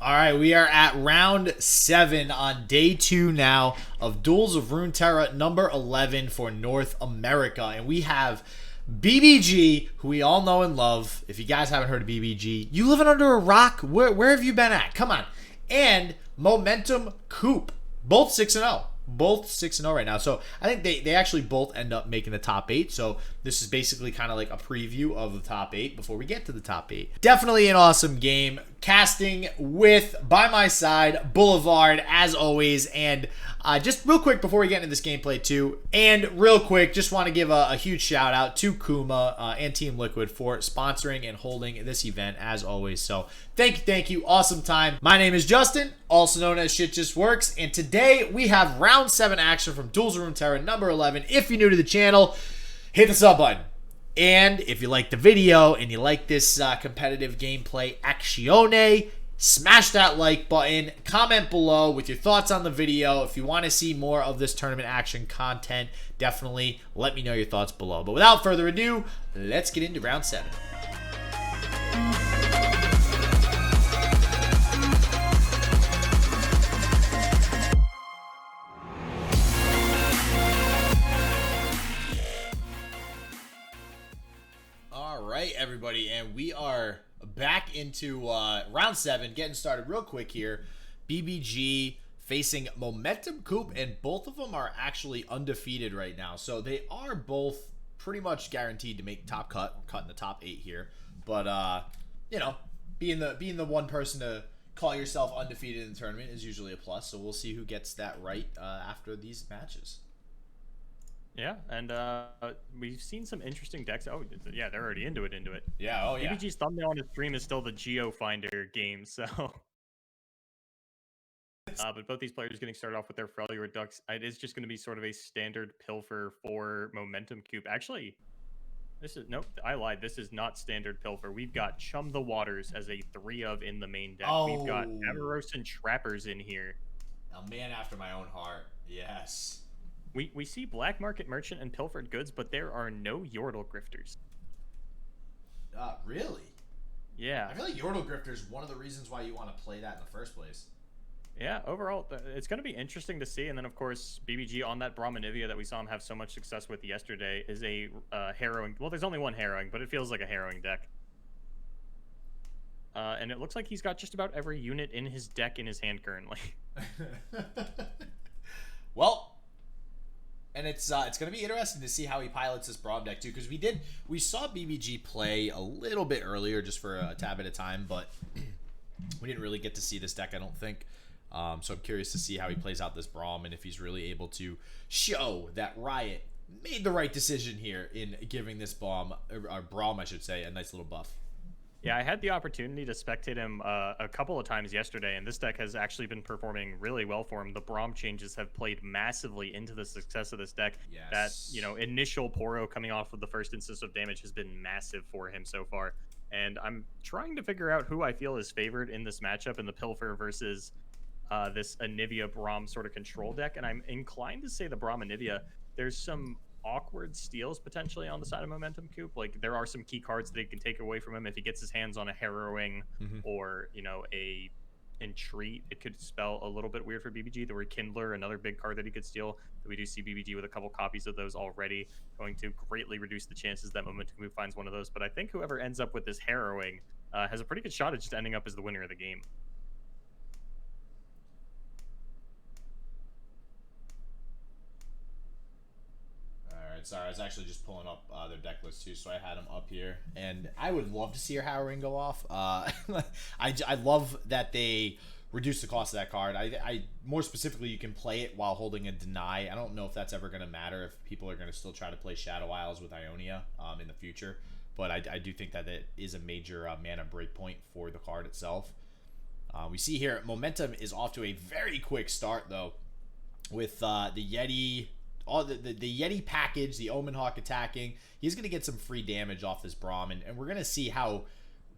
All right, we are at round 7 on day 2 now of Duels of Runeterra number 11 for North America. And we have BBG, who we all know and love. If you guys haven't heard of BBG, you living under a rock? Where have you been at? Come on. And MomentumCoop, both 6-0. Both 6-0 right now. So I think they actually both end up making the top 8. So this is basically kind of like a preview of the top 8 before we get to the top 8. Definitely an awesome game. Casting with, by my side, Boulevard, as always. And just real quick before we get into this gameplay too, and real quick, just want to give a huge shout out to Kuma and Team Liquid for sponsoring and holding this event as always. So thank you, awesome time. My name is Justin, also known as Shit Just Works, and today we have round 7 action from Duels of Runeterra number 11. If you're new to the channel, hit the sub button. And if you like the video and you like this competitive gameplay actione, smash that like button, comment below with your thoughts on the video. If you want to see more of this tournament action content, definitely let me know your thoughts below. But without further ado, let's get into round 7. All right, everybody, and we are back into round 7, getting started real quick here. BBG facing MomentumCoop, and both of them are actually undefeated right now. So they are both pretty much guaranteed to make top cut in the top 8 here. But you know, being the one person to call yourself undefeated in the tournament is usually a plus. So we'll see who gets that right after these matches. Yeah, and we've seen some interesting decks. Oh, yeah, they're already into it. Yeah, oh yeah. BBG's thumbnail on his stream is still the Geo Finder game, so... but both these players getting started off with their Freljord ducks. It is just going to be sort of a standard pilfer for MomentumCoop. Actually, this is... Nope, I lied. This is not standard pilfer. We've got Chum the Waters as a 3-of in the main deck. Oh. We've got Amaros and Trappers in here. A man after my own heart. Yes. We see Black Market Merchant and Pilfered Goods, but there are no Yordle Grifters. Really? Yeah. I feel like Yordle Grifter is one of the reasons why you want to play that in the first place. Yeah, overall, it's going to be interesting to see. And then, of course, BBG on that Brahmanivia that we saw him have so much success with yesterday is a harrowing... Well, there's only one harrowing, but it feels like a harrowing deck. And it looks like he's got just about every unit in his deck in his hand currently. Well... And it's going to be interesting to see how he pilots this Braum deck too, because we saw BBG play a little bit earlier just for a tad bit of time, but we didn't really get to see this deck, I don't think. So I'm curious to see how he plays out this Braum and if he's really able to show that Riot made the right decision here in giving this Braum, I should say, a nice little buff. Yeah, I had the opportunity to spectate him a couple of times yesterday, and this deck has actually been performing really well for him. The Braum changes have played massively into the success of this deck. Yes. That, you know, initial Poro coming off of the first instance of damage has been massive for him so far. And I'm trying to figure out who I feel is favored in this matchup in the Pilfer versus this Anivia Braum sort of control deck. And I'm inclined to say the Braum Anivia. There's some awkward steals potentially on the side of MomentumCoop. Like, there are some key cards that he can take away from him if he gets his hands on a harrowing or, you know, a entreat. It could spell a little bit weird for BBG. The Rekindler, another big card that he could steal. We do see BBG with a couple copies of those already, going to greatly reduce the chances that MomentumCoop finds one of those. But I think whoever ends up with this harrowing has a pretty good shot at just ending up as the winner of the game. Sorry, I was actually just pulling up their deck list too, so I had them up here, and I would love to see your Harrowing go off. I love that they reduce the cost of that card. I more specifically, you can play it while holding a Deny. I don't know if that's ever going to matter if people are going to still try to play Shadow Isles with Ionia in the future, but I do think that it is a major mana breakpoint for the card itself. We see here Momentum is off to a very quick start though, with the Yeti. The Yeti package, the Omen Hawk attacking. He's going to get some free damage off this Braum, and we're going to see how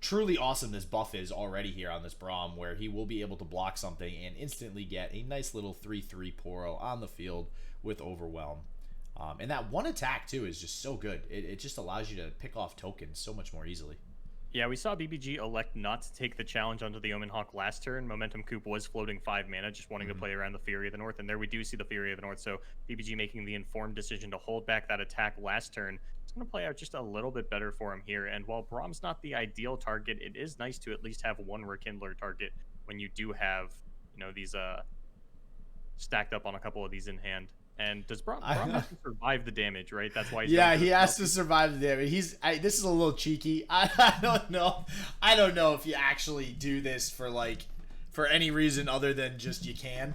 truly awesome this buff is already here on this Braum, where he will be able to block something and instantly get a nice little 3/3 Poro on the field with Overwhelm. And that one attack, too, is just so good. It just allows you to pick off tokens so much more easily. Yeah, we saw BBG elect not to take the challenge onto the Omen Hawk last turn. MomentumCoop was floating 5 mana, just wanting to play around the Fury of the North, and there we do see the Fury of the North, so BBG making the informed decision to hold back that attack last turn. It's going to play out just a little bit better for him here, and while Brahm's not the ideal target, it is nice to at least have one Rekindler target when you do have, these stacked up on a couple of these in hand. And does Braum have to survive the damage, right? That's why he's he has to survive the damage. This is a little cheeky. I don't know. I don't know if you actually do this for any reason other than just you can.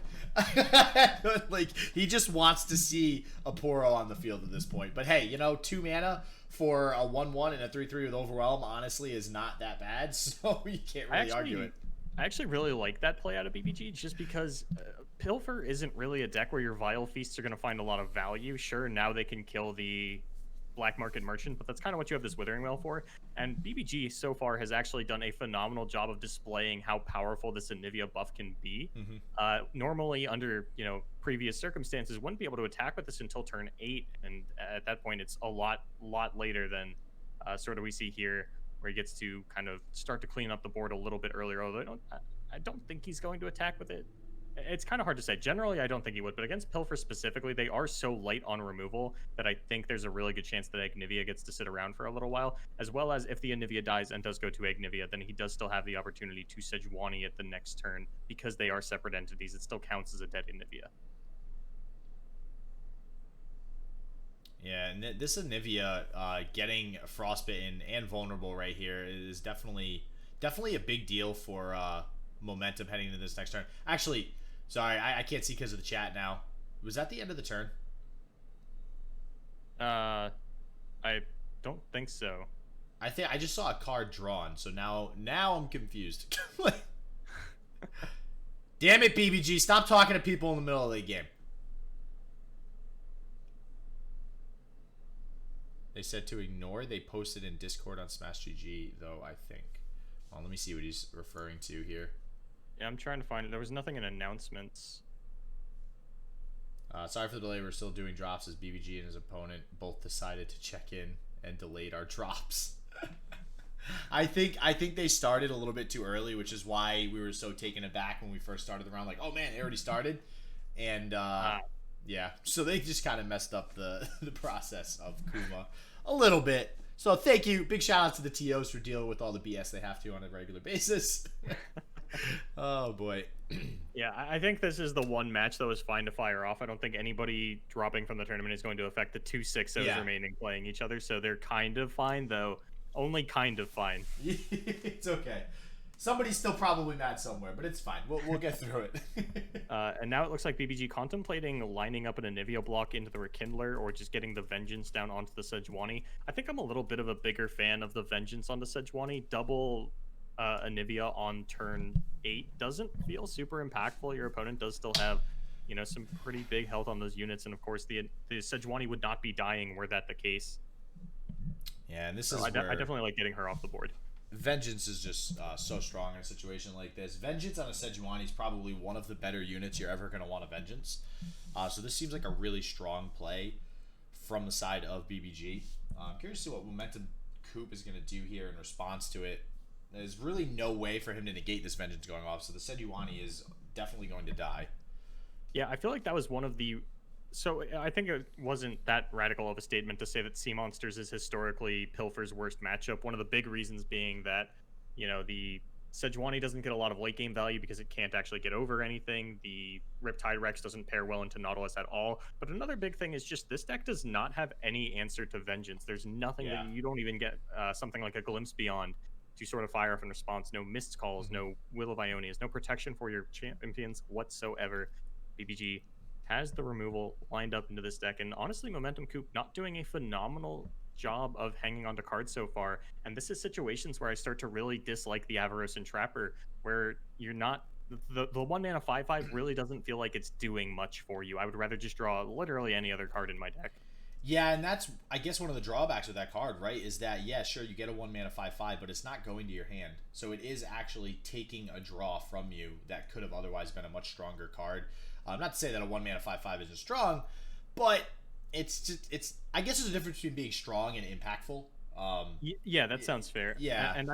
Like, he just wants to see a Poro on the field at this point. But hey, 2 mana for a 1/1 and a 3/3 with Overwhelm honestly is not that bad. So you can't really argue it. I actually really like that play out of BBG just because Pilfer isn't really a deck where your Vile Feasts are going to find a lot of value. Sure, now they can kill the Black Market Merchant, but that's kind of what you have this Withering Wail for. And BBG so far has actually done a phenomenal job of displaying how powerful this Jenevieve buff can be. Normally, under previous circumstances, wouldn't be able to attack with this until turn 8, and at that point, it's a lot later than sort of we see here, where he gets to kind of start to clean up the board a little bit earlier, although I don't think he's going to attack with it. It's kind of hard to say. Generally, I don't think he would, but against Pilfer specifically, they are so light on removal that I think there's a really good chance that Jenevieve gets to sit around for a little while, as well as if the Jenevieve dies and does go to Jenevieve, then he does still have the opportunity to Sejuani at the next turn. Because they are separate entities, it still counts as a dead Jenevieve. Yeah, and this Jenevieve getting frostbitten and vulnerable right here is definitely a big deal for momentum heading into this next turn. Actually, sorry, I can't see because of the chat now. Was that the end of the turn? I don't think so. I just saw a card drawn, so now I'm confused. Damn it, BBG! Stop talking to people in the middle of the game. They said to ignore. They posted in Discord on SmashGG, though, I think. Well, let me see what he's referring to here. Yeah, I'm trying to find it. There was nothing in announcements. Sorry for the delay. We're still doing drops as BBG and his opponent both decided to check in and delayed our drops. I think they started a little bit too early, which is why we were so taken aback when we first started the round. Like, oh man, they already started. And yeah, so they just kind of messed up the process of Kuma a little bit. So thank you. Big shout out to the TOs for dealing with all the BS they have to on a regular basis. Oh, boy. Yeah, I think this is the one match that was fine to fire off. I don't think anybody dropping from the tournament is going to affect the 2 6-0s remaining playing each other. So they're kind of fine, though. Only kind of fine. It's okay. Somebody's still probably mad somewhere, but it's fine. We'll get through it. And now it looks like BBG contemplating lining up an Jenevieve block into the Rekindler or just getting the Vengeance down onto the Sejuani. I think I'm a little bit of a bigger fan of the Vengeance on the Sejuani. Double Jenevieve on turn 8 doesn't feel super impactful. Your opponent does still have, some pretty big health on those units, and of course the Sejuani would not be dying were that the case. Yeah, and this so is I definitely like getting her off the board. Vengeance is just so strong in a situation like this. Vengeance on a Sejuani is probably one of the better units you're ever going to want a Vengeance. So this seems like a really strong play from the side of BBG. I'm curious to see what MomentumCoop is going to do here in response to it. There's really no way for him to negate this Vengeance going off, so the Sejuani is definitely going to die. Yeah, I feel like that was one of the... So I think it wasn't that radical of a statement to say that Sea Monsters is historically Pilfer's worst matchup. One of the big reasons being that, the Sejuani doesn't get a lot of late game value because it can't actually get over anything. The Riptide Rex doesn't pair well into Nautilus at all. But another big thing is just this deck does not have any answer to Vengeance. There's nothing that you don't even get something like a Glimpse Beyond to sort of fire off in response. No Mist Calls, no Will of Ionias, no protection for your champions whatsoever. BBG has the removal lined up into this deck, and honestly, MomentumCoop not doing a phenomenal job of hanging on to cards so far. And this is situations where I start to really dislike the Avarice and Trapper, where you're not... The 1-mana 5/5 really doesn't feel like it's doing much for you. I would rather just draw literally any other card in my deck. Yeah, and that's, I guess, one of the drawbacks with that card, right? Is that, yeah, sure, you get a 1-mana 5/5, but it's not going to your hand. So it is actually taking a draw from you that could have otherwise been a much stronger card. Not to say that a 1-mana 5/5 isn't strong, but it's I guess there's a difference between being strong and impactful. Yeah, that sounds fair. Yeah. And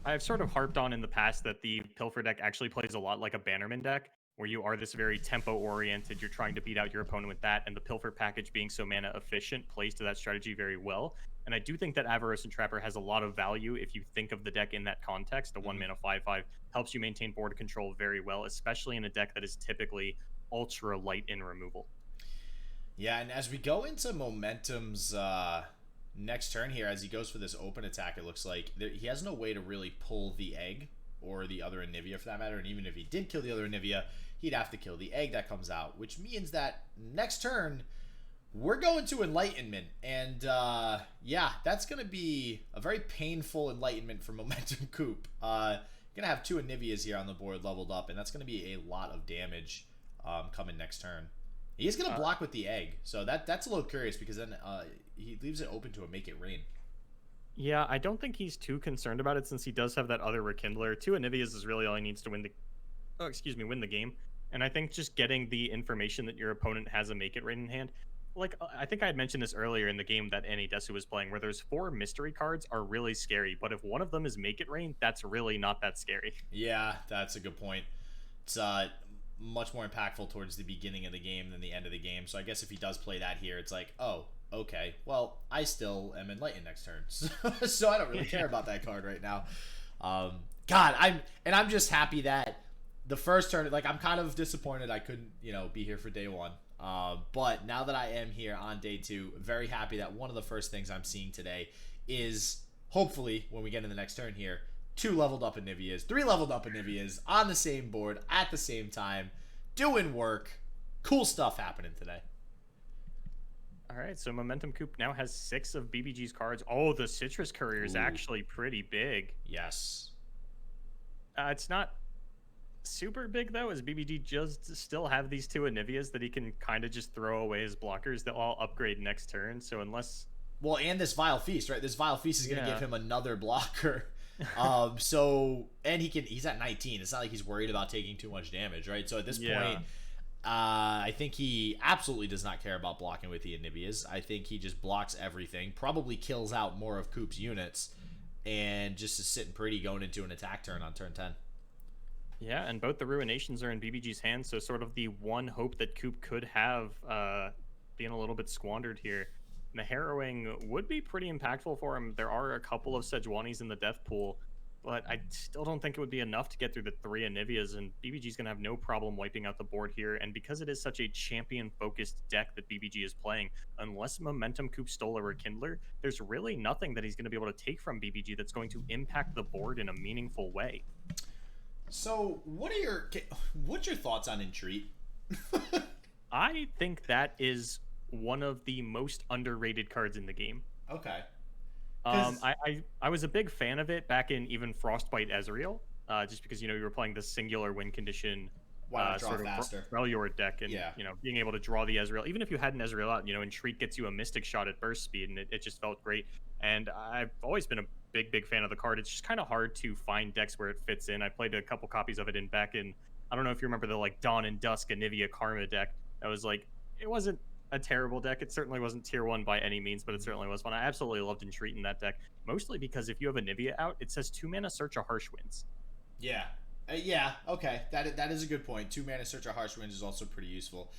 I've sort of harped on in the past that the Pilfer deck actually plays a lot like a Bannerman deck, where you are this very tempo oriented. You're trying to beat out your opponent with that, and the Pilfer package being so mana efficient plays to that strategy very well. And I do think that Avaros and Trapper has a lot of value if you think of the deck in that context. The 1 mana 5/5 helps you maintain board control very well, especially in a deck that is typically ultra light in removal. Yeah, and as we go into Momentum's next turn here, as he goes for this open attack, it looks like he has no way to really pull the egg or the other Anivia for that matter. And even if he did kill the other Anivia, he'd have to kill the egg that comes out, which means that next turn we're going to Enlightenment. And yeah, that's going to be a very painful Enlightenment for MomentumCoop. Going to have 2 Anivias here on the board leveled up, and that's going to be a lot of damage coming next turn. He's going to block with the egg, so that's a little curious because then he leaves it open to a Make It Rain. Yeah, I don't think he's too concerned about it since he does have that other Rekindler. 2 Anivias is really all he needs to win the game. And I think just getting the information that your opponent has a Make It Rain in hand, like I think I had mentioned this earlier in the game that Desu was playing, where there's 4 mystery cards are really scary, but if one of them is Make It Rain, that's really not that scary. Yeah, that's a good point. It's much more impactful towards the beginning of the game than the end of the game. So I guess if he does play that here, it's like, oh, okay, well, I still am Enlightened next turn, so I don't really care about that card right now. God, I'm just happy that the first turn, like, I'm kind of disappointed I couldn't, be here for day 1. But now that I am here on day 2, very happy that one of the first things I'm seeing today is, hopefully, when we get in the next turn here, 2 leveled up Anivias, 3 leveled up Anivias on the same board at the same time, doing work. Cool stuff happening today. All right, so MomentumCoop now has 6 of BBG's cards. Oh, the Citrus Courier is actually pretty big. Yes. It's not super big, though, as BBG just still have these 2 Anivias that he can kind of just throw away as blockers that all upgrade next turn. So unless... Well, and this Vile Feast, right? This Vile Feast is going to give him another blocker. And he's at 19. It's not like he's worried about taking too much damage, right? So at this point, I think he absolutely does not care about blocking with the Anivias. I think he just blocks everything, probably kills out more of Coop's units, and just is sitting pretty going into an attack turn on turn 10. Yeah, and both the Ruinations are in BBG's hands, so sort of the one hope that Coop could have being a little bit squandered here. The Harrowing would be pretty impactful for him. There are a couple of Sejuanis in the death pool, but I still don't think it would be enough to get through the 3 Anivias, and BBG's going to have no problem wiping out the board here. And because it is such a champion-focused deck that BBG is playing, unless MomentumCoop stole a Rekindler, there's really nothing that he's going to be able to take from BBG that's going to impact the board in a meaningful way. So, what's your thoughts on Entreat? I think that is one of the most underrated cards in the game. Okay. I was a big fan of it back in even Frostbite Ezreal, just because you were playing the singular win condition Draw sort faster. of Freljord deck, and being able to draw the Ezreal, even if you had an Ezreal out, Entreat gets you a Mystic Shot at burst speed, and it just felt great. And I've always been a big fan of the card. It's just kind of hard to find decks where it fits in. I played a couple copies of it back in, I don't know if you remember the Dawn and Dusk Anivia Karma deck. That was it wasn't a terrible deck. It certainly wasn't tier 1 by any means, but it certainly was fun. I absolutely loved Entreat in that deck, mostly because if you have Anivia out, it says 2 mana Search of Harsh Winds. Yeah. Yeah, okay. That is a good point. 2 mana Search of Harsh Winds is also pretty useful.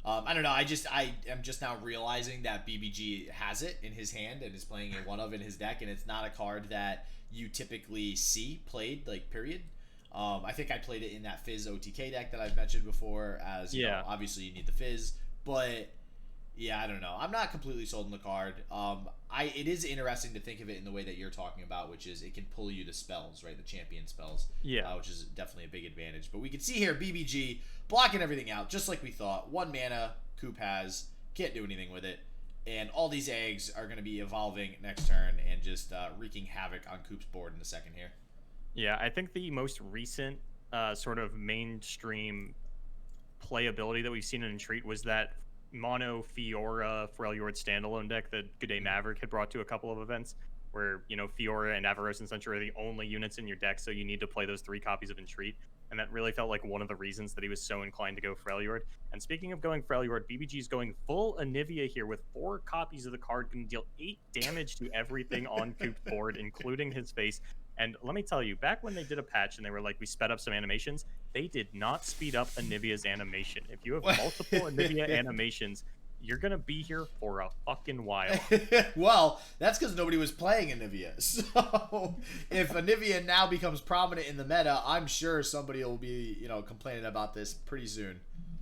I don't know. I am just now realizing that BBG has it in his hand and is playing one of in his deck, and it's not a card that you typically see played, period. I think I played it in that Fizz OTK deck that I've mentioned before, as you know, obviously you need the Fizz, but yeah, I don't know. I'm not completely sold on the card. It is interesting to think of it in the way that you're talking about, which is it can pull you to spells, right? The champion spells, which is definitely a big advantage. But we can see here BBG blocking everything out, just like we thought. 1 mana, Coop has, can't do anything with it, and all these eggs are going to be evolving next turn and just wreaking havoc on Coop's board in the second here. Yeah, I think the most recent sort of mainstream playability that we've seen in Entreat was that mono Fiora Freljord standalone deck that Good Day Maverick had brought to a couple of events, where Fiora and Avaros and Sentry are the only units in your deck, so you need to play those 3 copies of Entreat. and that really felt like one of the reasons that he was so inclined to go Freljord. And speaking of going Freljord, BBG is going full Anivia here with 4 copies of the card, going to deal 8 damage to everything on Coop's board, including his face. And let me tell you, back when they did a patch and they were like, we sped up some animations, they did not speed up Anivia's animation. If you have multiple Anivia animations, you're going to be here for a fucking while. Well, that's because nobody was playing Anivia. So if Anivia now becomes prominent in the meta, I'm sure somebody will be, you know, complaining about this pretty soon.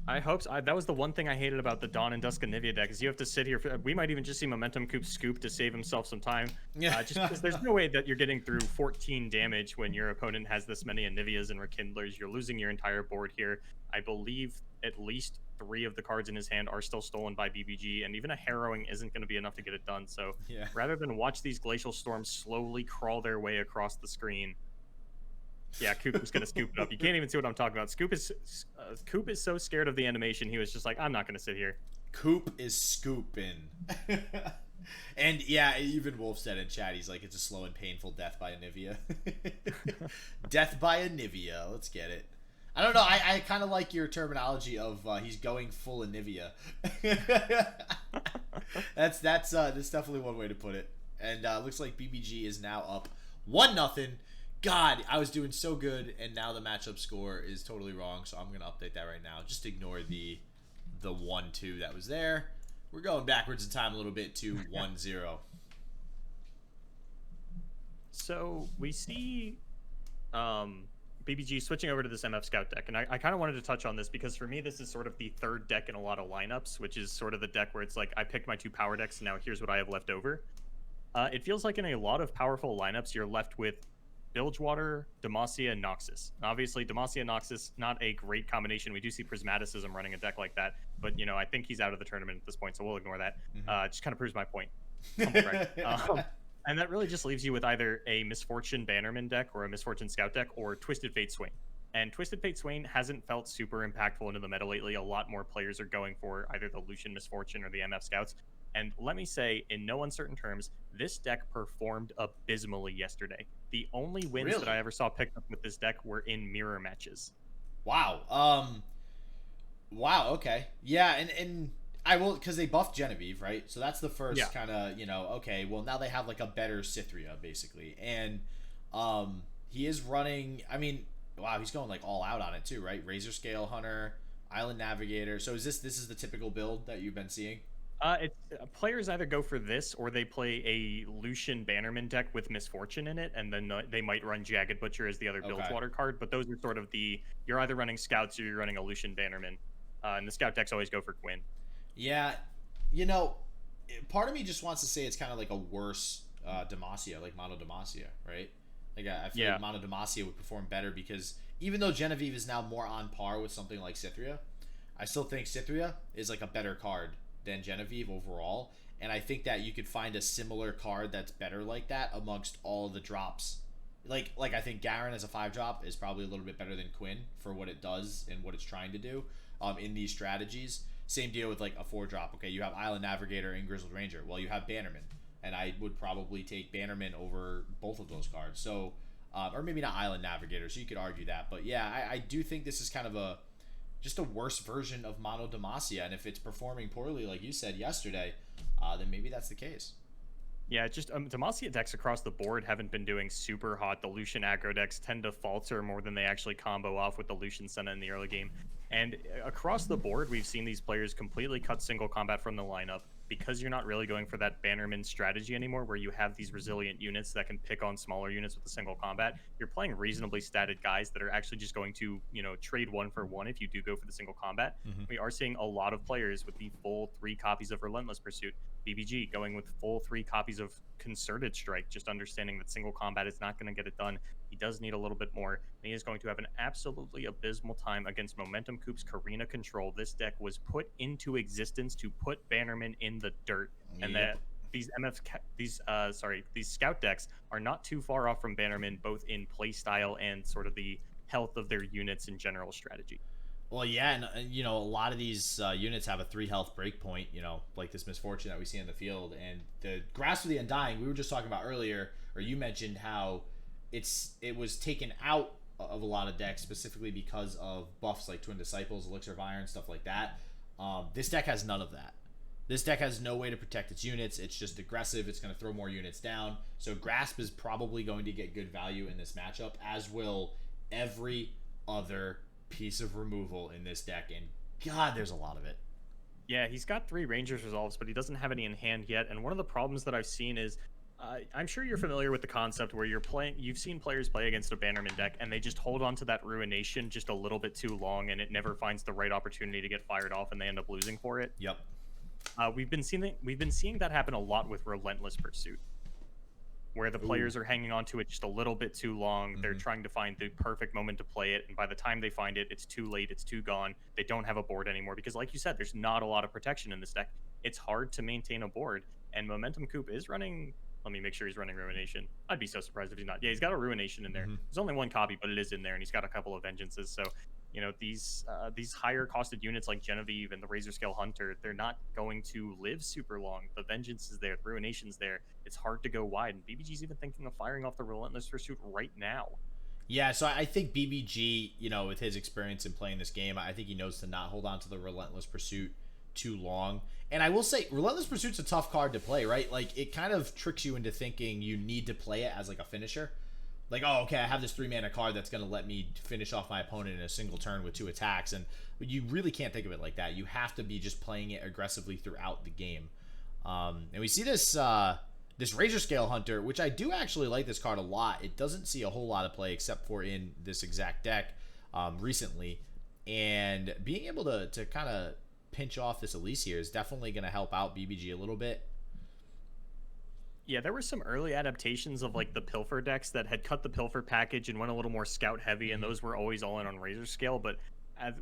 I hope so. That was the one thing I hated about the Dawn and Dusk Anivia deck, is you have to sit here. We might even just see MomentumCoop scoop to save himself some time. Yeah. Just because there's no way that you're getting through 14 damage when your opponent has this many Anivias and Rekindlers. You're losing your entire board here. I believe at least 3 of the cards in his hand are still stolen by BBG, and even a Harrowing isn't going to be enough to get it done. So rather than watch these Glacial Storms slowly crawl their way across the screen, yeah, Coop is going to scoop it up. You can't even see what I'm talking about. Coop is so scared of the animation, he was just like, I'm not going to sit here. Coop is scooping. And yeah, even Wolf said in chat, he's like, it's a slow and painful death by Anivia. Death by Anivia. Let's get it. I don't know. I kind of like your terminology of he's going full Anivia. That's definitely one way to put it. And looks like BBG is now up 1-0. God, I was doing so good, and now the matchup score is totally wrong, so I'm going to update that right now. Just ignore the 1-2 that was there. We're going backwards in time a little bit to 1-0. So we see BBG switching over to this MF Scout deck, and I kind of wanted to touch on this because for me this is sort of the third deck in a lot of lineups, which is sort of the deck where it's like, I picked my 2 power decks, and now here's what I have left over. It feels like in a lot of powerful lineups, you're left with Bilgewater, Demacia, and Noxus. Obviously, Demacia and Noxus, not a great combination. We do see Prismaticism running a deck like that, but, you know, I think he's out of the tournament at this point, so we'll ignore that. Just kind of proves my point. And that really just leaves you with either a Misfortune Bannerman deck or a Misfortune Scout deck or Twisted Fate Swain. And Twisted Fate Swain hasn't felt super impactful into the meta lately. A lot more players are going for either the Lucian Misfortune or the MF Scouts. And let me say, in no uncertain terms, this deck performed abysmally yesterday. The only wins that I ever saw picked up with this deck were in mirror matches. Wow. Wow, okay. Yeah, and I will, because they buffed Jenevieve, right? So that's the first kind of, you know, okay, well, now they have like a better Cythria, basically. And he is running, I mean, wow, he's going like all out on it too, right? Razor Scale Hunter, Island Navigator. So this is the typical build that you've been seeing? Players either go for this or they play a Lucian Bannerman deck with Misfortune in it, and then they might run Jagged Butcher as the other Bilgewater card. But those are sort of you're either running Scouts or you're running a Lucian Bannerman. And the Scout decks always go for Quinn. Yeah, you know, part of me just wants to say it's kind of like a worse Demacia, like Mono Demacia, right? Like I feel like Mono Demacia would perform better because even though Jenevieve is now more on par with something like Cythria, I still think Cythria is like a better card than Jenevieve overall, and I think that you could find a similar card that's better like that amongst all of the drops. Like I think Garen as a 5-drop is probably a little bit better than Quinn for what it does and what it's trying to do in these strategies. Same deal with like a 4-drop. Okay, you have Island Navigator and Grizzled Ranger. Well, you have Bannerman, and I would probably take Bannerman over both of those cards. So, or maybe not Island Navigator, so you could argue that. But yeah, I do think this is kind of just a worse version of Mono Demacia, and if it's performing poorly, like you said yesterday, then maybe that's the case. Yeah, just Demacia decks across the board haven't been doing super hot. The Lucian aggro decks tend to falter more than they actually combo off with the Lucian Senna in the early game. And across the board, we've seen these players completely cut single combat from the lineup because you're not really going for that Bannerman strategy anymore where you have these resilient units that can pick on smaller units with the single combat. You're playing reasonably statted guys that are actually just going to, you know, trade 1 for 1 if you do go for the single combat. We are seeing a lot of players with the full 3 copies of Relentless Pursuit. BBG going with full 3 copies of Concerted Strike, just understanding that single combat is not going to get it done. He does need a little bit more, and he is going to have an absolutely abysmal time against MomentumCoop's Karina Control. This deck was put into existence to put Bannerman in the dirt, and that these Scout decks are not too far off from Bannerman, both in play style and sort of the health of their units and general strategy. Well, yeah, and you know, a lot of these units have a 3 health breakpoint, you know, like this Misfortune that we see in the field. And the Grasp of the Undying, we were just talking about earlier, or you mentioned how it was taken out of a lot of decks, specifically because of buffs like Twin Disciples, Elixir of Iron, stuff like that. This deck has none of that. This deck has no way to protect its units. It's just aggressive. It's going to throw more units down. So Grasp is probably going to get good value in this matchup, as will every other piece of removal in this deck. And God, there's a lot of it. Yeah, he's got 3 Rangers Resolves, but he doesn't have any in hand yet. And one of the problems that I've seen is, I'm sure you're familiar with the concept where you've seen players play against a Bannerman deck, and they just hold on to that Ruination just a little bit too long, and it never finds the right opportunity to get fired off, and they end up losing for it. Yep. We've been seeing that happen a lot with Relentless Pursuit, where the players are hanging on to it just a little bit too long. They're trying to find the perfect moment to play it, and by the time they find it, it's too late, it's too gone. They don't have a board anymore because, like you said, there's not a lot of protection in this deck. It's hard to maintain a board, and MomentumCoop is running... Let me make sure he's running Ruination. I'd be so surprised if he's not. Yeah, he's got a Ruination in there. There's only 1 copy, but it is in there, and he's got a couple of Vengeances. So, you know, these higher costed units like Jenevieve and the Razor Scale Hunter, they're not going to live super long. The Vengeance is there, the Ruination's there. It's hard to go wide, and BBG's even thinking of firing off the Relentless Pursuit right now. Yeah, so I think BBG, you know, with his experience in playing this game, I think he knows to not hold on to the Relentless Pursuit too long. And I will say, Relentless Pursuit's a tough card to play, right? Like, it kind of tricks you into thinking you need to play it as, like, a finisher. Like, oh, okay, I have this 3-mana card that's going to let me finish off my opponent in a single turn with 2 attacks. And you really can't think of it like that. You have to be just playing it aggressively throughout the game. And we see this this Razor Scale Hunter, which I do actually like this card a lot. It doesn't see a whole lot of play except for in this exact deck recently. And being able to kind of pinch off this Elise here is definitely going to help out BBG a little bit. Yeah, there were some early adaptations of like the Pilfer decks that had cut the Pilfer package and went a little more scout heavy, and those were always all in on Razor Scale, but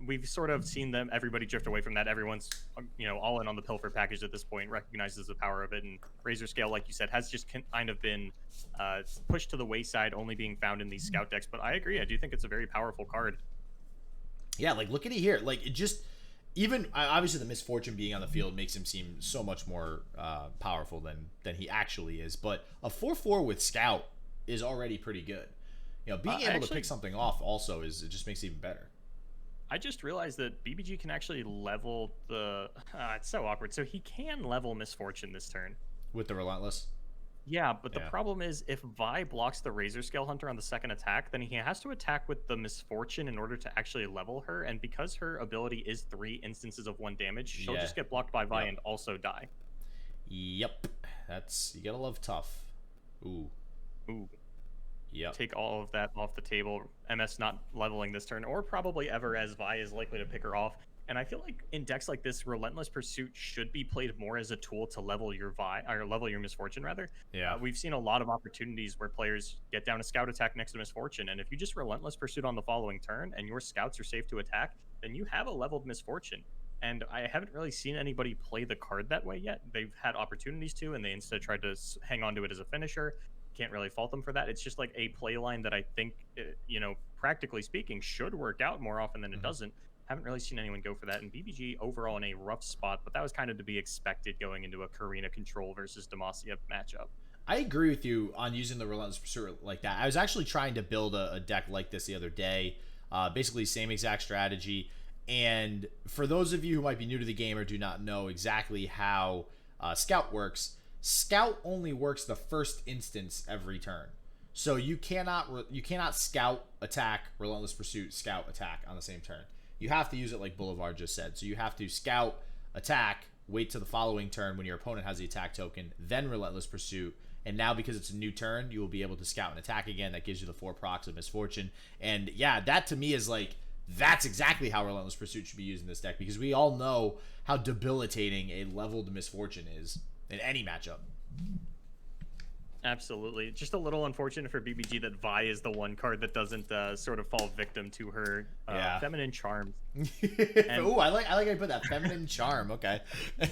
we've sort of seen everybody drift away from that. Everyone's, you know, all in on the Pilfer package at this point, recognizes the power of it, and Razor Scale, like you said, has just kind of been pushed to the wayside, only being found in these scout decks. But I agree, I do think it's a very powerful card. Yeah, like look at it here. Like it just... Even, obviously, the misfortune being on the field makes him seem so much more powerful than he actually is. But a 4/4 with Scout is already pretty good. You know, being able to pick something off also it just makes it even better. I just realized that BBG can actually level the... it's so awkward. So he can level Misfortune this turn. With the Relentless? Yeah, but the problem is if Vi blocks the Razor Scale Hunter on the second attack, then he has to attack with the Misfortune in order to actually level her, and because her ability is 3 instances of 1 damage, she'll just get blocked by Vi and also die. Yep. That's... You gotta love tough. Ooh. Yep. Take all of that off the table. MS not leveling this turn, or probably ever, as Vi is likely to pick her off. And I feel like in decks like this, Relentless Pursuit should be played more as a tool to level your or level your Misfortune, rather. Yeah. We've seen a lot of opportunities where players get down a Scout attack next to Misfortune, and if you just Relentless Pursuit on the following turn, and your Scouts are safe to attack, then you have a leveled Misfortune. And I haven't really seen anybody play the card that way yet. They've had opportunities to, and they instead tried to hang on to it as a finisher. Can't really fault them for that. It's just like a play line that I think, you know, practically speaking, should work out more often than it doesn't. Haven't really seen anyone go for that, and BBG overall in a rough spot, but that was kind of to be expected going into a Karina Control versus Demacia matchup. I agree with you on using the Relentless Pursuit like that. I was actually trying to build a deck like this the other day, basically same exact strategy, and for those of you who might be new to the game or do not know exactly how Scout works, Scout only works the first instance every turn. So you cannot Scout, attack, Relentless Pursuit, Scout, attack on the same turn. You have to use it like Boulevard just said. So you have to Scout, attack, wait till the following turn when your opponent has the attack token, then Relentless Pursuit. And now because it's a new turn, you will be able to Scout and attack again. That gives you the 4 procs of Misfortune. And yeah, that to me is like, that's exactly how Relentless Pursuit should be used in this deck, because we all know how debilitating a leveled Misfortune is in any matchup. Absolutely. Just a little unfortunate for BBG that Vi is the one card that doesn't sort of fall victim to her feminine charms. Ooh, I like how you put that, feminine charm. Okay.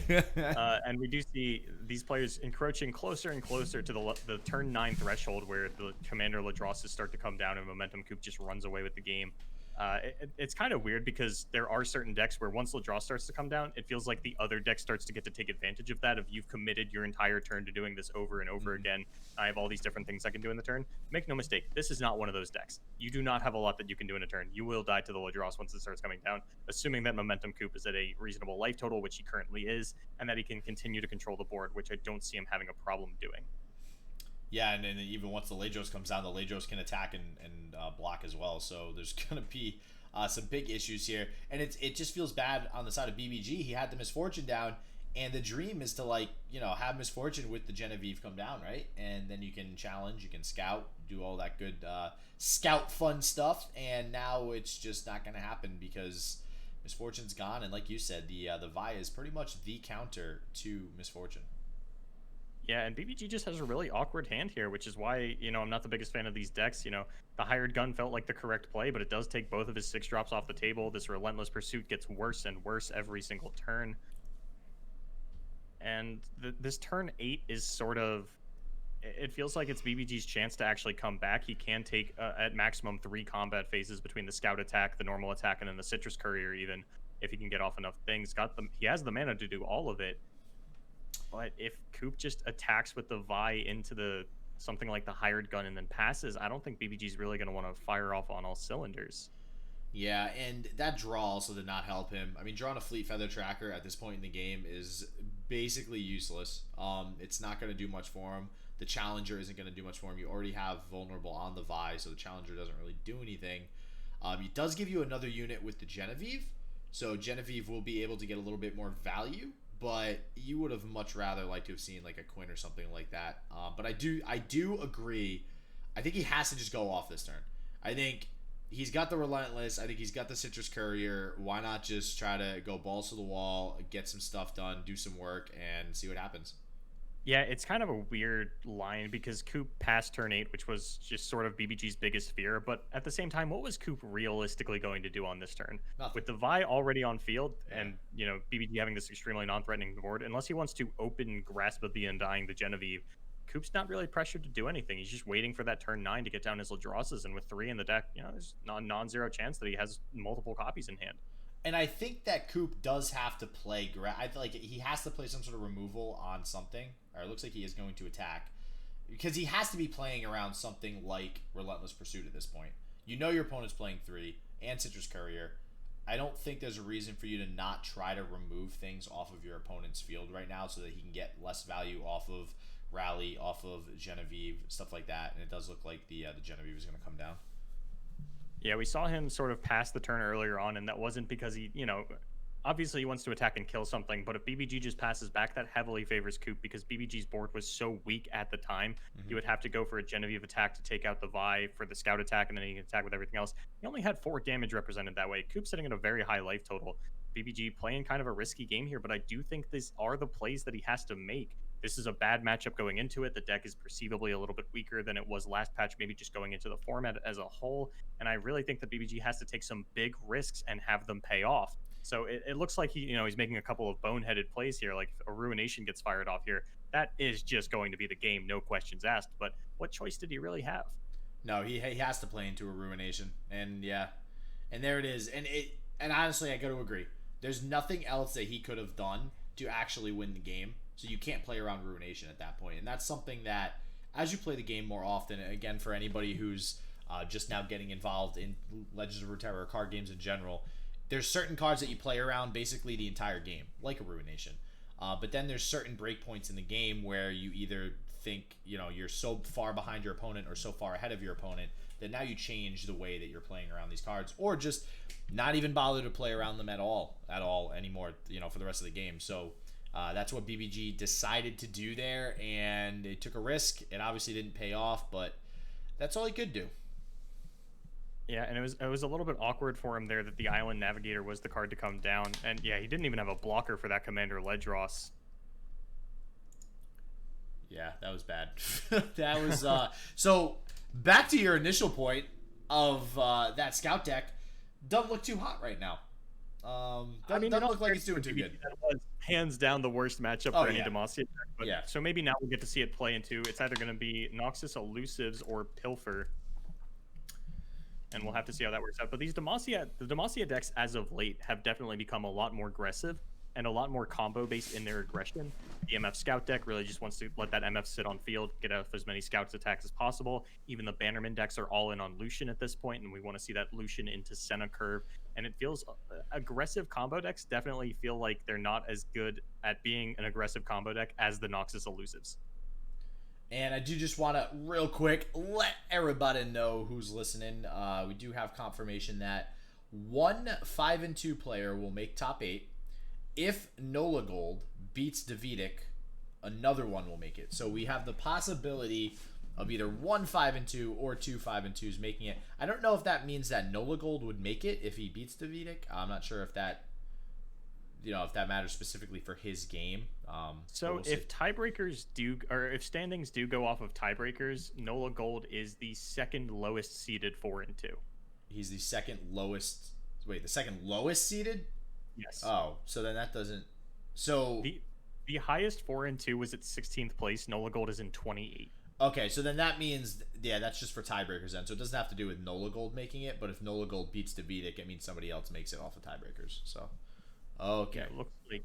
And we do see these players encroaching closer and closer to the turn 9 threshold, where the Commander Ladrosses start to come down and MomentumCoop just runs away with the game. It's kind of weird because there are certain decks where once LaDraw starts to come down, it feels like the other deck starts to get to take advantage of that. If you've committed your entire turn to doing this over and over again, I have all these different things I can do in the turn. Make no mistake, this is not one of those decks. You do not have a lot that you can do in a turn. You will die to the LaDraws once it starts coming down, assuming that MomentumCoop is at a reasonable life total, which he currently is, and that he can continue to control the board, which I don't see him having a problem doing. Yeah, and then even once the Ladros comes down, the Ladros can attack and block as well. So there's going to be some big issues here. And it just feels bad on the side of BBG. He had the Misfortune down, and the dream is to, like, you know, have Misfortune with the Jenevieve come down, right? And then you can challenge, you can scout, do all that good scout fun stuff. And now it's just not going to happen because Misfortune's gone. And like you said, the Vi is pretty much the counter to Misfortune. Yeah, and BBG just has a really awkward hand here, which is why, you know, I'm not the biggest fan of these decks. You know, the Hired Gun felt like the correct play, but it does take both of his 6-drops off the table. This Relentless Pursuit gets worse and worse every single turn. And this turn 8 is sort of... It feels like it's BBG's chance to actually come back. He can take, at maximum, 3 combat phases between the Scout attack, the normal attack, and then the Citrus Courier even, if he can get off enough things. He has the mana to do all of it. But if Coop just attacks with the Vi into something like the Hired Gun and then passes, I don't think BBG's really going to want to fire off on all cylinders. Yeah, and that draw also did not help him. I mean, drawing a Fleet Feather Tracker at this point in the game is basically useless. It's not going to do much for him. The Challenger isn't going to do much for him. You already have Vulnerable on the Vi, so the Challenger doesn't really do anything. It does give you another unit with the Jenevieve, so Jenevieve will be able to get a little bit more value. But you would have much rather liked to have seen like a Quinn or something like that. But I do agree. I think he has to just go off this turn. I think he's got the Relentless. I think he's got the Citrus Courier. Why not just try to go balls to the wall, get some stuff done, do some work, and see what happens? Yeah, it's kind of a weird line because Coop passed turn 8, which was just sort of BBG's biggest fear. But at the same time, what was Coop realistically going to do on this turn? Nothing. With the Vi already on field and, you know, BBG having this extremely non-threatening board, unless he wants to open Grasp of the Undying, the Jenevieve, Coop's not really pressured to do anything. He's just waiting for that turn 9 to get down his LaDrosses. And with 3 in the deck, you know, there's a non-zero chance that he has multiple copies in hand. And I think that Coop does have to play. I feel like he has to play some sort of removal on something. Or it looks like he is going to attack. Because he has to be playing around something like Relentless Pursuit at this point. You know your opponent's playing 3 and Citrus Courier. I don't think there's a reason for you to not try to remove things off of your opponent's field right now so that he can get less value off of Rally, off of Jenevieve, stuff like that. And it does look like the Jenevieve is going to come down. Yeah, we saw him sort of pass the turn earlier on, and that wasn't because he, you know, obviously he wants to attack and kill something, but if BBG just passes back, that heavily favors Coop because BBG's board was so weak at the time. He would have to go for a Jenevieve attack to take out the Vi for the Scout attack, and then he can attack with everything else. He only had 4 damage represented that way. Coop's sitting at a very high life total. BBG playing kind of a risky game here, but I do think these are the plays that he has to make. This is a bad matchup going into it. The deck is perceivably a little bit weaker than it was last patch, maybe just going into the format as a whole. And I really think that BBG has to take some big risks and have them pay off. So it looks like he's making a couple of boneheaded plays here. Like if a Ruination gets fired off here, that is just going to be the game, no questions asked. But what choice did he really have? No, he has to play into a Ruination, and yeah, and there it is. And honestly, I got to agree. There's nothing else that he could have done to actually win the game. So you can't play around Ruination at that point. And that's something that, as you play the game more often, again, for anybody who's just now getting involved in Legends of Runeterra or card games in general, there's certain cards that you play around basically the entire game, like a Ruination. But then there's certain breakpoints in the game where you either think, you're so far behind your opponent or so far ahead of your opponent that now you change the way that you're playing around these cards, or just not even bother to play around them at all anymore, for the rest of the game. So that's what BBG decided to do there, and they took a risk. It obviously didn't pay off, but that's all he could do. Yeah, and it was a little bit awkward for him there that the Island Navigator was the card to come down, and yeah, he didn't even have a blocker for that Commander Ledros. Yeah, that was bad. That was so. Back to your initial point of that Scout deck, doesn't look too hot right now. Doesn't look like it's doing too good. That was hands down the worst matchup for any Demacia deck. But, yeah. So maybe now we'll get to see it play into. It's either going to be Noxus Elusives or Pilfer. and we'll have to see how that works out. But the Demacia decks as of late have definitely become a lot more aggressive and a lot more combo based in their aggression. The MF Scout deck really just wants to let that MF sit on field, get out as many Scouts attacks as possible. Even the Bannerman decks are all in on Lucian at this point, and we want to see that Lucian into Senna curve. And it feels aggressive combo decks definitely feel like they're not as good at being an aggressive combo deck as the Noxus Elusives. And I do just want to, real quick, let everybody know who's listening. We do have confirmation that one 5-2 player will make top 8. If Nola Gold beats Davidic, another one will make it. So we have the possibility of either one 5-2 or two 5-2s making it. I don't know if that means that Nola Gold would make it if he beats Davidic. I'm not sure if that, if that matters specifically for his game. So if tiebreakers do, or if standings do go off of tiebreakers, Nola Gold is the second lowest seeded 4-2. He's the second lowest. Wait, the second lowest seeded? Yes. Oh, so then that doesn't. So the highest 4-2 was at 16th place. Nola Gold is in 28. Okay, so then that means, yeah, that's just for tiebreakers then. So it doesn't have to do with Nola Gold making it, but if Nola Gold beats Davidic, it means somebody else makes it off of tiebreakers. So, okay. Yeah, it looks like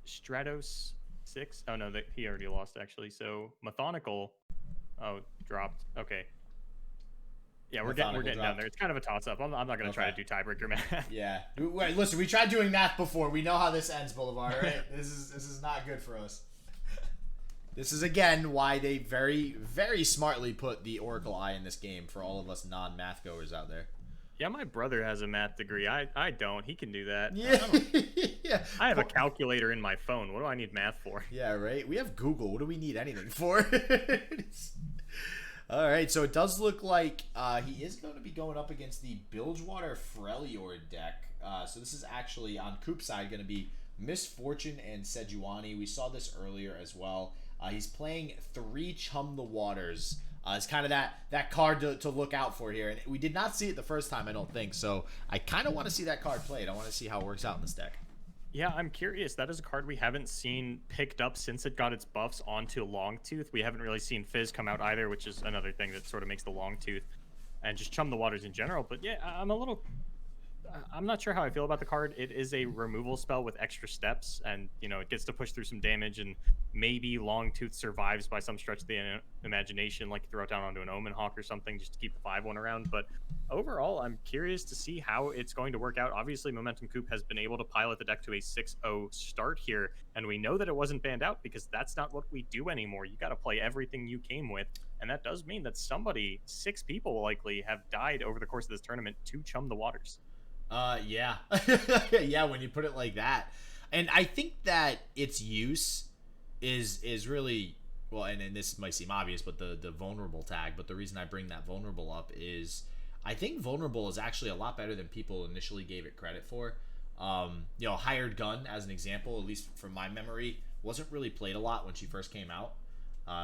Stratos 6. Oh no, he already lost actually. So Methodical, dropped. Okay. Yeah, we're getting down there. It's kind of a toss-up. I'm not going to try to do tiebreaker math. Yeah. Wait, listen, we tried doing math before. We know how this ends, Boulevard, right? This is not good for us. This is, again, why they very, very smartly put the Oracle Eye in this game for all of us non-math goers out there. Yeah, my brother has a math degree. I don't. He can do that. Yeah. Yeah. I have a calculator in my phone. What do I need math for? Yeah, right? We have Google. What do we need anything for? All right, so it does look like he is going to be going up against the Bilgewater Freljord deck. So this is actually, on Coop's side, going to be Misfortune and Sejuani. We saw this earlier as well. He's playing 3 Chum the Waters. It's kind of that card to look out for here. And we did not see it the first time, I don't think. So I kind of want to see that card played. I want to see how it works out in this deck. Yeah, I'm curious. That is a card we haven't seen picked up since it got its buffs onto Longtooth. We haven't really seen Fizz come out either, which is another thing that sort of makes the Longtooth and just Chum the Waters in general. But yeah, I'm not sure how I feel about the card. It is a removal spell with extra steps, and it gets to push through some damage, and maybe Longtooth survives by some stretch of the imagination, like throw it down onto an Omen Hawk or something just to keep the 5-1 around. But overall, I'm curious to see how it's going to work out. Obviously, MomentumCoop has been able to pilot the deck to a 6-0 start here, and we know that it wasn't banned out because that's not what we do anymore. You got to play everything you came with, and that does mean that 6 people likely have died over the course of this tournament to Chum the Waters. Yeah. Yeah, when you put it like that. And I think that its use is really, well, and this might seem obvious, but the vulnerable tag. But the reason I bring that vulnerable up is I think vulnerable is actually a lot better than people initially gave it credit for. Hired Gun, as an example, at least from my memory, wasn't really played a lot when she first came out.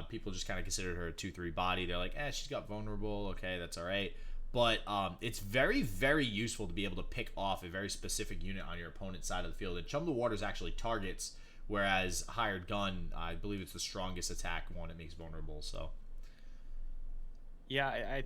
People just kind of considered her a 2-3 body. They're like, she's got vulnerable. Okay, that's all right. But it's very, very useful to be able to pick off a very specific unit on your opponent's side of the field. And Chum the Waters actually targets, whereas Hired Gun, I believe it's the strongest attack one. It makes vulnerable. So, yeah,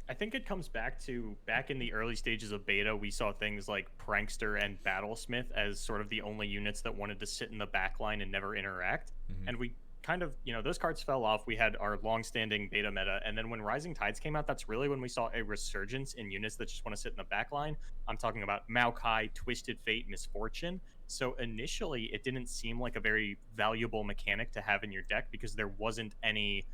I think it comes back in the early stages of beta, we saw things like Prankster and Battlesmith as sort of the only units that wanted to sit in the back line and never interact. Mm-hmm. And we kind of, those cards fell off. We had our long-standing beta meta, and then when Rising Tides came out, that's really when we saw a resurgence in units that just want to sit in the back line. I'm talking about Maokai, Twisted Fate, Misfortune. So initially, it didn't seem like a very valuable mechanic to have in your deck because there wasn't any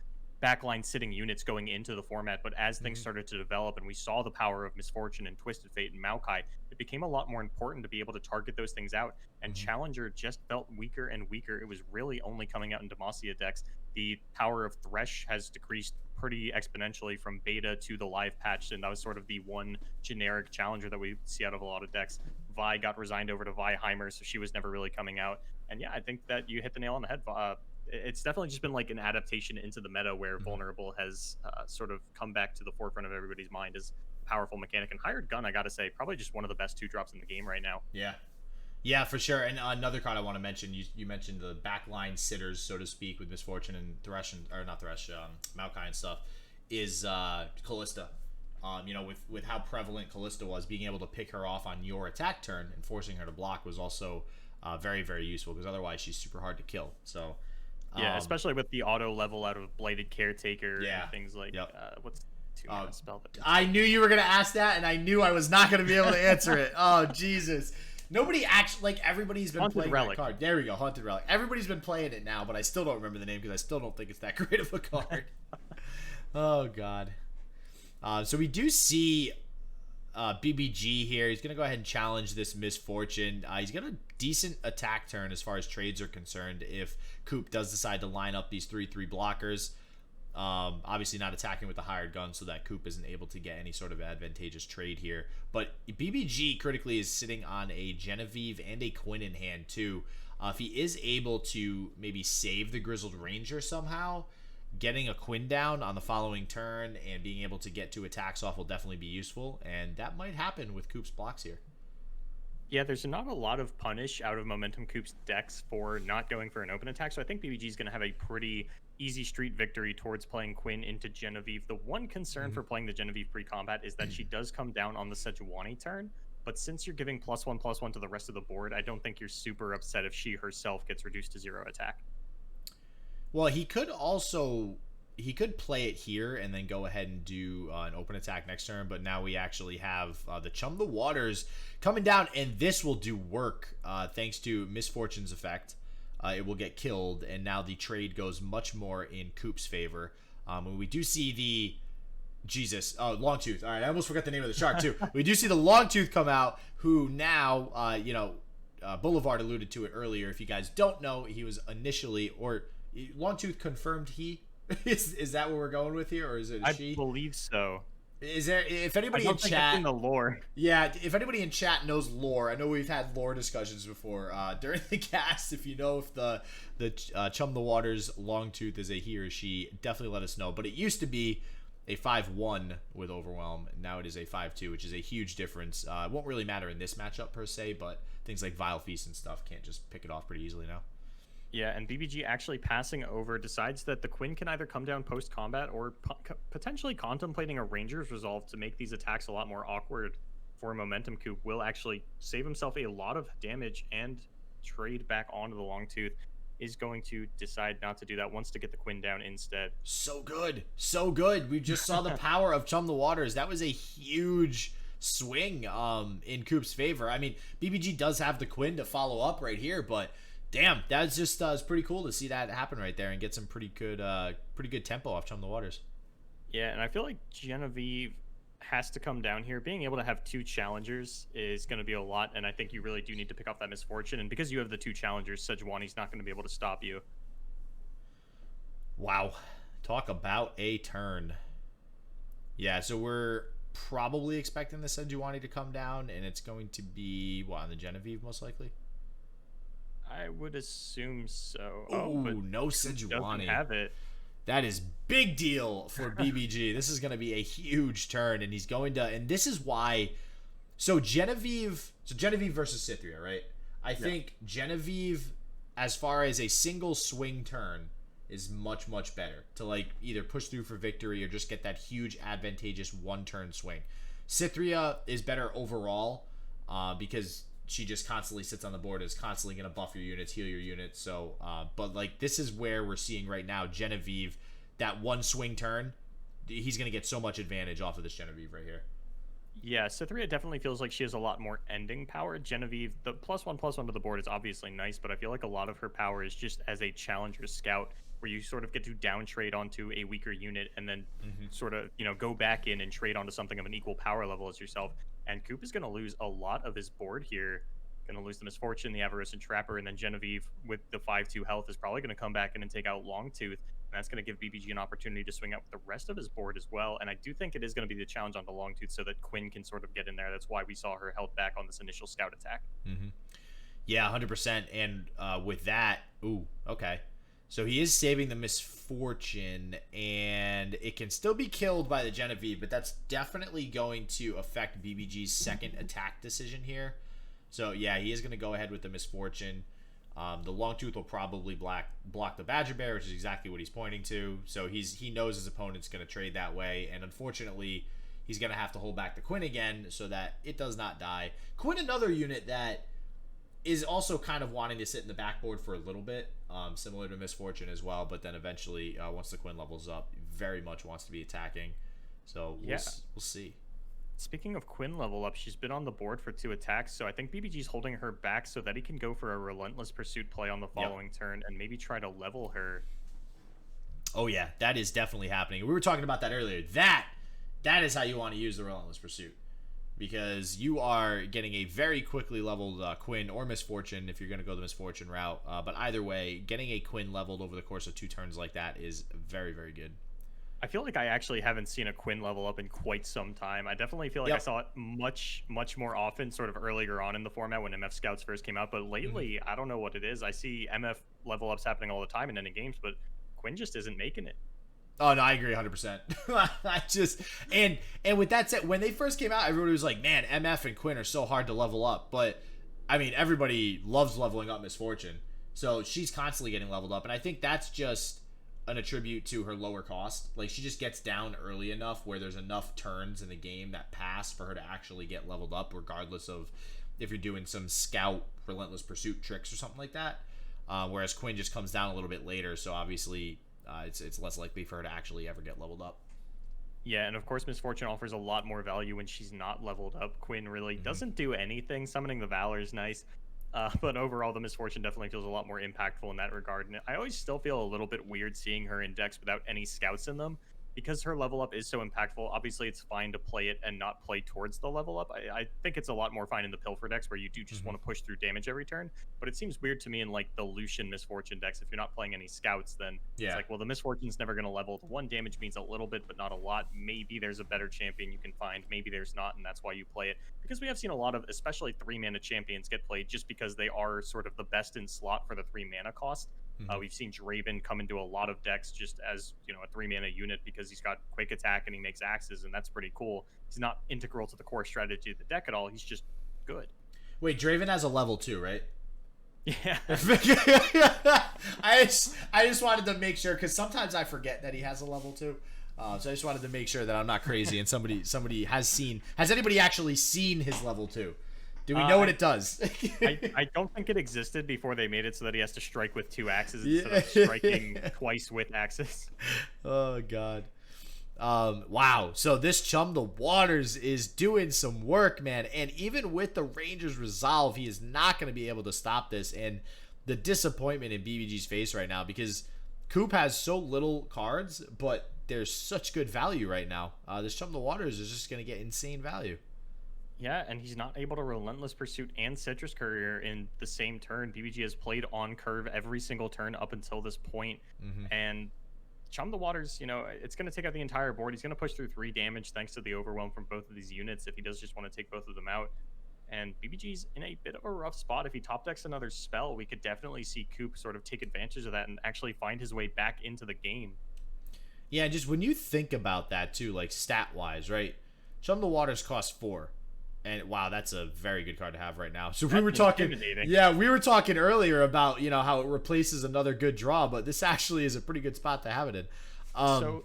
backline sitting units going into the format. But as things started to develop and we saw the power of Misfortune and Twisted Fate and Maokai, it became a lot more important to be able to target those things out. And Challenger just felt weaker and weaker. It was really only coming out in Demacia decks. The power of Thresh has decreased pretty exponentially from beta to the live patch, and that was sort of the one generic challenger that we see out of a lot of decks. Vi got resigned over to Viheimer, so she was never really coming out. And yeah, I think that you hit the nail on the head. It's definitely just been like an adaptation into the meta where vulnerable has sort of come back to the forefront of everybody's mind as a powerful mechanic. And Hired Gun, I gotta say, probably just one of the best 2-drops in the game right now. Yeah, for sure. And another card I want to mention, you mentioned the backline sitters, so to speak, with Misfortune and Thresh, or not Thresh, Maokai and stuff, is Callista. with how prevalent Callista was, being able to pick her off on your attack turn and forcing her to block was also very, very useful, because otherwise she's super hard to kill. So yeah, especially with the auto level out of Bladed Caretaker and things like what's the spell that I knew you were gonna ask that, and I knew I was not gonna be able to answer it. Oh Jesus. Nobody actually, like, everybody's been playing that card. There we go, Haunted Relic. Everybody's been playing it now, but I still don't remember the name because I still don't think it's that great of a card. Oh, God. So we do see BBG here. He's going to go ahead and challenge this Misfortune. He's got a decent attack turn as far as trades are concerned if Coop does decide to line up these 3/3 blockers. Obviously not attacking with the hired gun, so that Coop isn't able to get any sort of advantageous trade here. But BBG critically is sitting on a Jenevieve and a Quinn in hand too. If he is able to maybe save the Grizzled Ranger somehow, getting a Quinn down on the following turn and being able to get 2 attacks off will definitely be useful, and that might happen with Coop's blocks here. Yeah, there's not a lot of punish out of MomentumCoop's decks for not going for an open attack, so I think BBG is going to have a pretty easy street victory towards playing Quinn into Jenevieve. The one concern for playing the Jenevieve pre-combat is that she does come down on the Sejuani turn, but since you're giving +1/+1 to the rest of the board, I don't think you're super upset if she herself gets reduced to 0 attack. Well, he could play it here and then go ahead and do an open attack next turn, but now we actually have the Chum the Waters coming down, and this will do work thanks to Misfortune's effect. It will get killed, and now the trade goes much more in Coop's favor. We do see the... Jesus. Oh, Longtooth. All right, I almost forgot the name of the shark, too. We do see the Longtooth come out, who now, Boulevard alluded to it earlier. If you guys don't know, he was initially... or Longtooth confirmed he... is that what we're going with here, or is it she? I believe so. Is there, if anybody in chat, in the lore, yeah, if anybody in chat knows lore, I know we've had lore discussions before during the cast. If you know if the Chum the Waters Longtooth is a he or she, definitely let us know. But it used to be a 5/1 with Overwhelm, and now it is a 5/2, which is a huge difference. It won't really matter in this matchup per se, but things like Vile Feast and stuff can't just pick it off pretty easily now. Yeah, and BBG actually passing over decides that the Quinn can either come down post-combat or potentially contemplating a Ranger's Resolve to make these attacks a lot more awkward for MomentumCoop. Will actually save himself a lot of damage and trade back onto the Longtooth. Is going to decide not to do that, wants to get the Quinn down instead. So good. So good. We just saw the power of Chum the Waters. That was a huge swing in Coop's favor. I mean, BBG does have the Quinn to follow up right here, but... damn, that's just it's pretty cool to see that happen right there and get some pretty good tempo off Chum the Waters. Yeah, and I feel like Jenevieve has to come down here. Being able to have 2 challengers is going to be a lot, and I think you really do need to pick off that Misfortune. And because you have the 2 challengers, Sejuani's not going to be able to stop you. Wow, talk about a turn. Yeah, so we're probably expecting the Sejuani to come down, and it's going to be what, on the Jenevieve most likely. I would assume so. Oh, no Sejuani. Doesn't have it. That is big deal for BBG. This is going to be a huge turn, and he's going to... and this is why... So Jenevieve versus Cythria, right? I think Jenevieve, as far as a single swing turn, is much, much better to like either push through for victory or just get that huge advantageous one-turn swing. Cythria is better overall because... she just constantly sits on the board, is constantly going to buff your units, heal your units. So, but like this is where we're seeing right now, Jenevieve, that one swing turn, he's going to get so much advantage off of this Jenevieve right here. Yeah, Cythria definitely feels like she has a lot more ending power. Jenevieve, the +1/+1 to the board is obviously nice, but I feel like a lot of her power is just as a challenger scout, where you sort of get to down trade onto a weaker unit and then sort of, go back in and trade onto something of an equal power level as yourself. And Coop is going to lose a lot of his board here. Going to lose the Misfortune, the Avarice and Trapper, and then Jenevieve with the 5/2 health is probably going to come back in and take out Longtooth. And that's going to give BBG an opportunity to swing out with the rest of his board as well. And I do think it is going to be the challenge on the Longtooth so that Quinn can sort of get in there. That's why we saw her held back on this initial scout attack. Yeah, 100%. And with that, okay. So he is saving the Misfortune, and it can still be killed by the Jenevieve, but that's definitely going to affect BBG's second attack decision here. So yeah, he is going to go ahead with the Misfortune. The Longtooth will probably block the Badger Bear, which is exactly what he's pointing to. So he knows his opponent's going to trade that way, and unfortunately, he's going to have to hold back the Quinn again so that it does not die. Quinn, another unit that is also kind of wanting to sit in the backboard for a little bit, similar to Misfortune as well, but then eventually, once the Quinn levels up, very much wants to be attacking. So we'll see. Speaking of Quinn level up, she's been on the board for 2 attacks, so I think BBG's holding her back so that he can go for a Relentless Pursuit play on the following turn and maybe try to level her. Oh yeah, that is definitely happening. We were talking about that earlier. That is how you want to use the Relentless Pursuit, because you are getting a very quickly leveled Quinn or Misfortune if you're going to go the Misfortune route. But either way, getting a Quinn leveled over the course of 2 turns like that is very, very good. I feel like I actually haven't seen a Quinn level up in quite some time. I definitely feel like I saw it much more often sort of earlier on in the format when MF Scouts first came out. But lately, I don't know what it is. I see MF level ups happening all the time in ending games, but Quinn just isn't making it. Oh, no, I agree 100%. I just, and with that said, when they first came out, everybody was like, man, MF and Quinn are so hard to level up. But, I mean, everybody loves leveling up Misfortune. So she's constantly getting leveled up. And I think that's just an attribute to her lower cost. Like, she just gets down early enough where there's enough turns in the game that pass for her to actually get leveled up, regardless of if you're doing some scout Relentless Pursuit tricks or something like that. Whereas Quinn just comes down a little bit later, so obviously it's less likely for her to actually ever get leveled up. Yeah, and of course Misfortune offers a lot more value when she's not leveled up. Quinn really doesn't do anything. Summoning the Valor is nice. But overall, the Misfortune definitely feels a lot more impactful in that regard. And I always still feel a little bit weird seeing her in decks without any scouts in them, because her level up is so impactful. Obviously, it's fine to play it and not play towards the level up. I think it's a lot more fine in the Pilfer decks where you do just want to push through damage every turn. But it seems weird to me in like the Lucian Misfortune decks. If you're not playing any scouts, then it's like, well, the Misfortune's never going to level. The 1 damage means a little bit, but not a lot. Maybe there's a better champion you can find. Maybe there's not, and that's why you play it. Because we have seen a lot of, especially 3-mana champions get played just because they are sort of the best in slot for the 3-mana cost. We've seen Draven come into a lot of decks just as, you know, a 3-mana unit because he's got quick attack and he makes axes, and that's pretty cool. He's not integral to the core strategy of the deck at all. He's just good. Wait, Draven has a level 2, right? Yeah. I just wanted to make sure, because sometimes I forget that he has a level 2. So I just wanted to make sure that I'm not crazy and somebody has seen. Has anybody actually seen his level 2? Do we know what it does? I don't think it existed before they made it so that he has to strike with 2 axes instead of striking twice with axes. Oh, God. Wow. So this Chum the Waters is doing some work, man. And even with the Rangers resolve, he is not going to be able to stop this. And the disappointment in BBG's face right now, because Coop has so little cards, but there's such good value right now. This Chum the Waters is just going to get insane value. Yeah, and he's not able to Relentless Pursuit and Citrus Courier in the same turn. BBG has played on curve every single turn up until this point. And Chum the Waters, you know, it's going to take out the entire board. He's going to push through 3 damage thanks to the overwhelm from both of these units if he does just want to take both of them out. And BBG's in a bit of a rough spot. If he top decks another spell, we could definitely see Coop sort of take advantage of that and actually find his way back into the game. Yeah, just when you think about that too, like stat-wise, right? Chum the Waters costs 4. And wow, that's a very good card to have right now. So we were talking, we were talking earlier about, you know, how it replaces another good draw, but this actually is a pretty good spot to have it in. So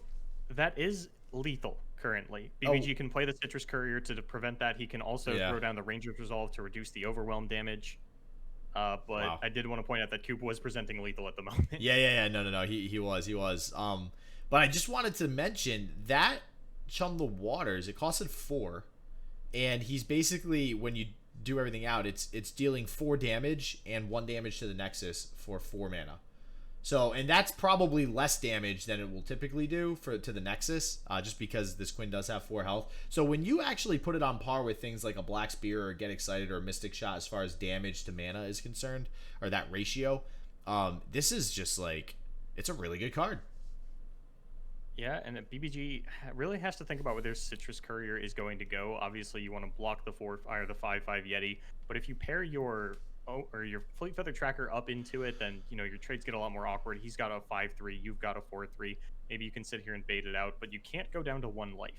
that is lethal currently. BBG can play the Citrus Courier to prevent that. He can also throw down the Ranger's Resolve to reduce the overwhelm damage. But I did want to point out that Coop was presenting lethal at the moment. No, he was. But I just wanted to mention that Chum the Waters, it costed 4. And he's basically, when you do everything out, it's dealing 4 damage and 1 damage to the Nexus for 4 mana. So, and that's probably less damage than it will typically do to the Nexus, just because this Quinn does have 4 health. So when you actually put it on par with things like a Black Spear or Get Excited or a Mystic Shot as far as damage to mana is concerned, or that ratio, this is just like, it's a really good card. Yeah, and BBG really has to think about where their Citrus Courier is going to go. Obviously, you want to block the 4/5 or the 5/5 Yeti, but if you pair your Fleet Feather Tracker up into it, then you know your trades get a lot more awkward. He's got a 5/3, you've got a 4/3. Maybe you can sit here and bait it out, but you can't go down to 1 life.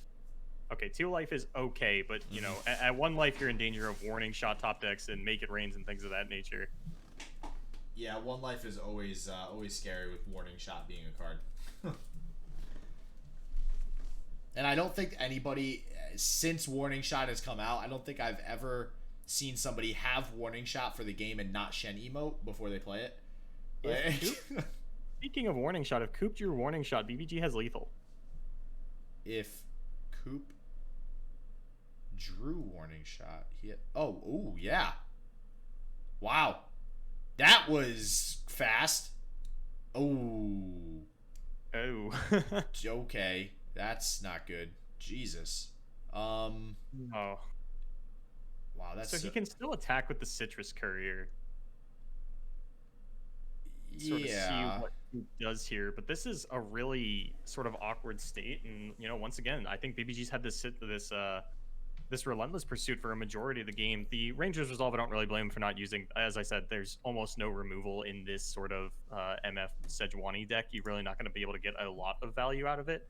Okay, 2 life is okay, but you know at 1 life you're in danger of warning shot top decks and Make It Rains and things of that nature. Yeah, 1 life is always scary with warning shot being a card. And I don't think anybody, since Warning Shot has come out, I don't think I've ever seen somebody have Warning Shot for the game and not Shen emote before they play it. Speaking of Warning Shot, if Coop drew Warning Shot, BBG has lethal. If Coop drew Warning Shot, he had, oh, yeah. Wow. That was fast. Oh. Okay. That's not good. Jesus. Oh. Wow, that's so he can still attack with the Citrus Courier. Sort of see what he does here, but this is a really sort of awkward state, and once again, I think BBG's had this relentless pursuit for a majority of the game. The Rangers Resolve, I don't really blame him for not using. As I said, there's almost no removal in this sort of MF Sejuani deck. You're really not going to be able to get a lot of value out of it.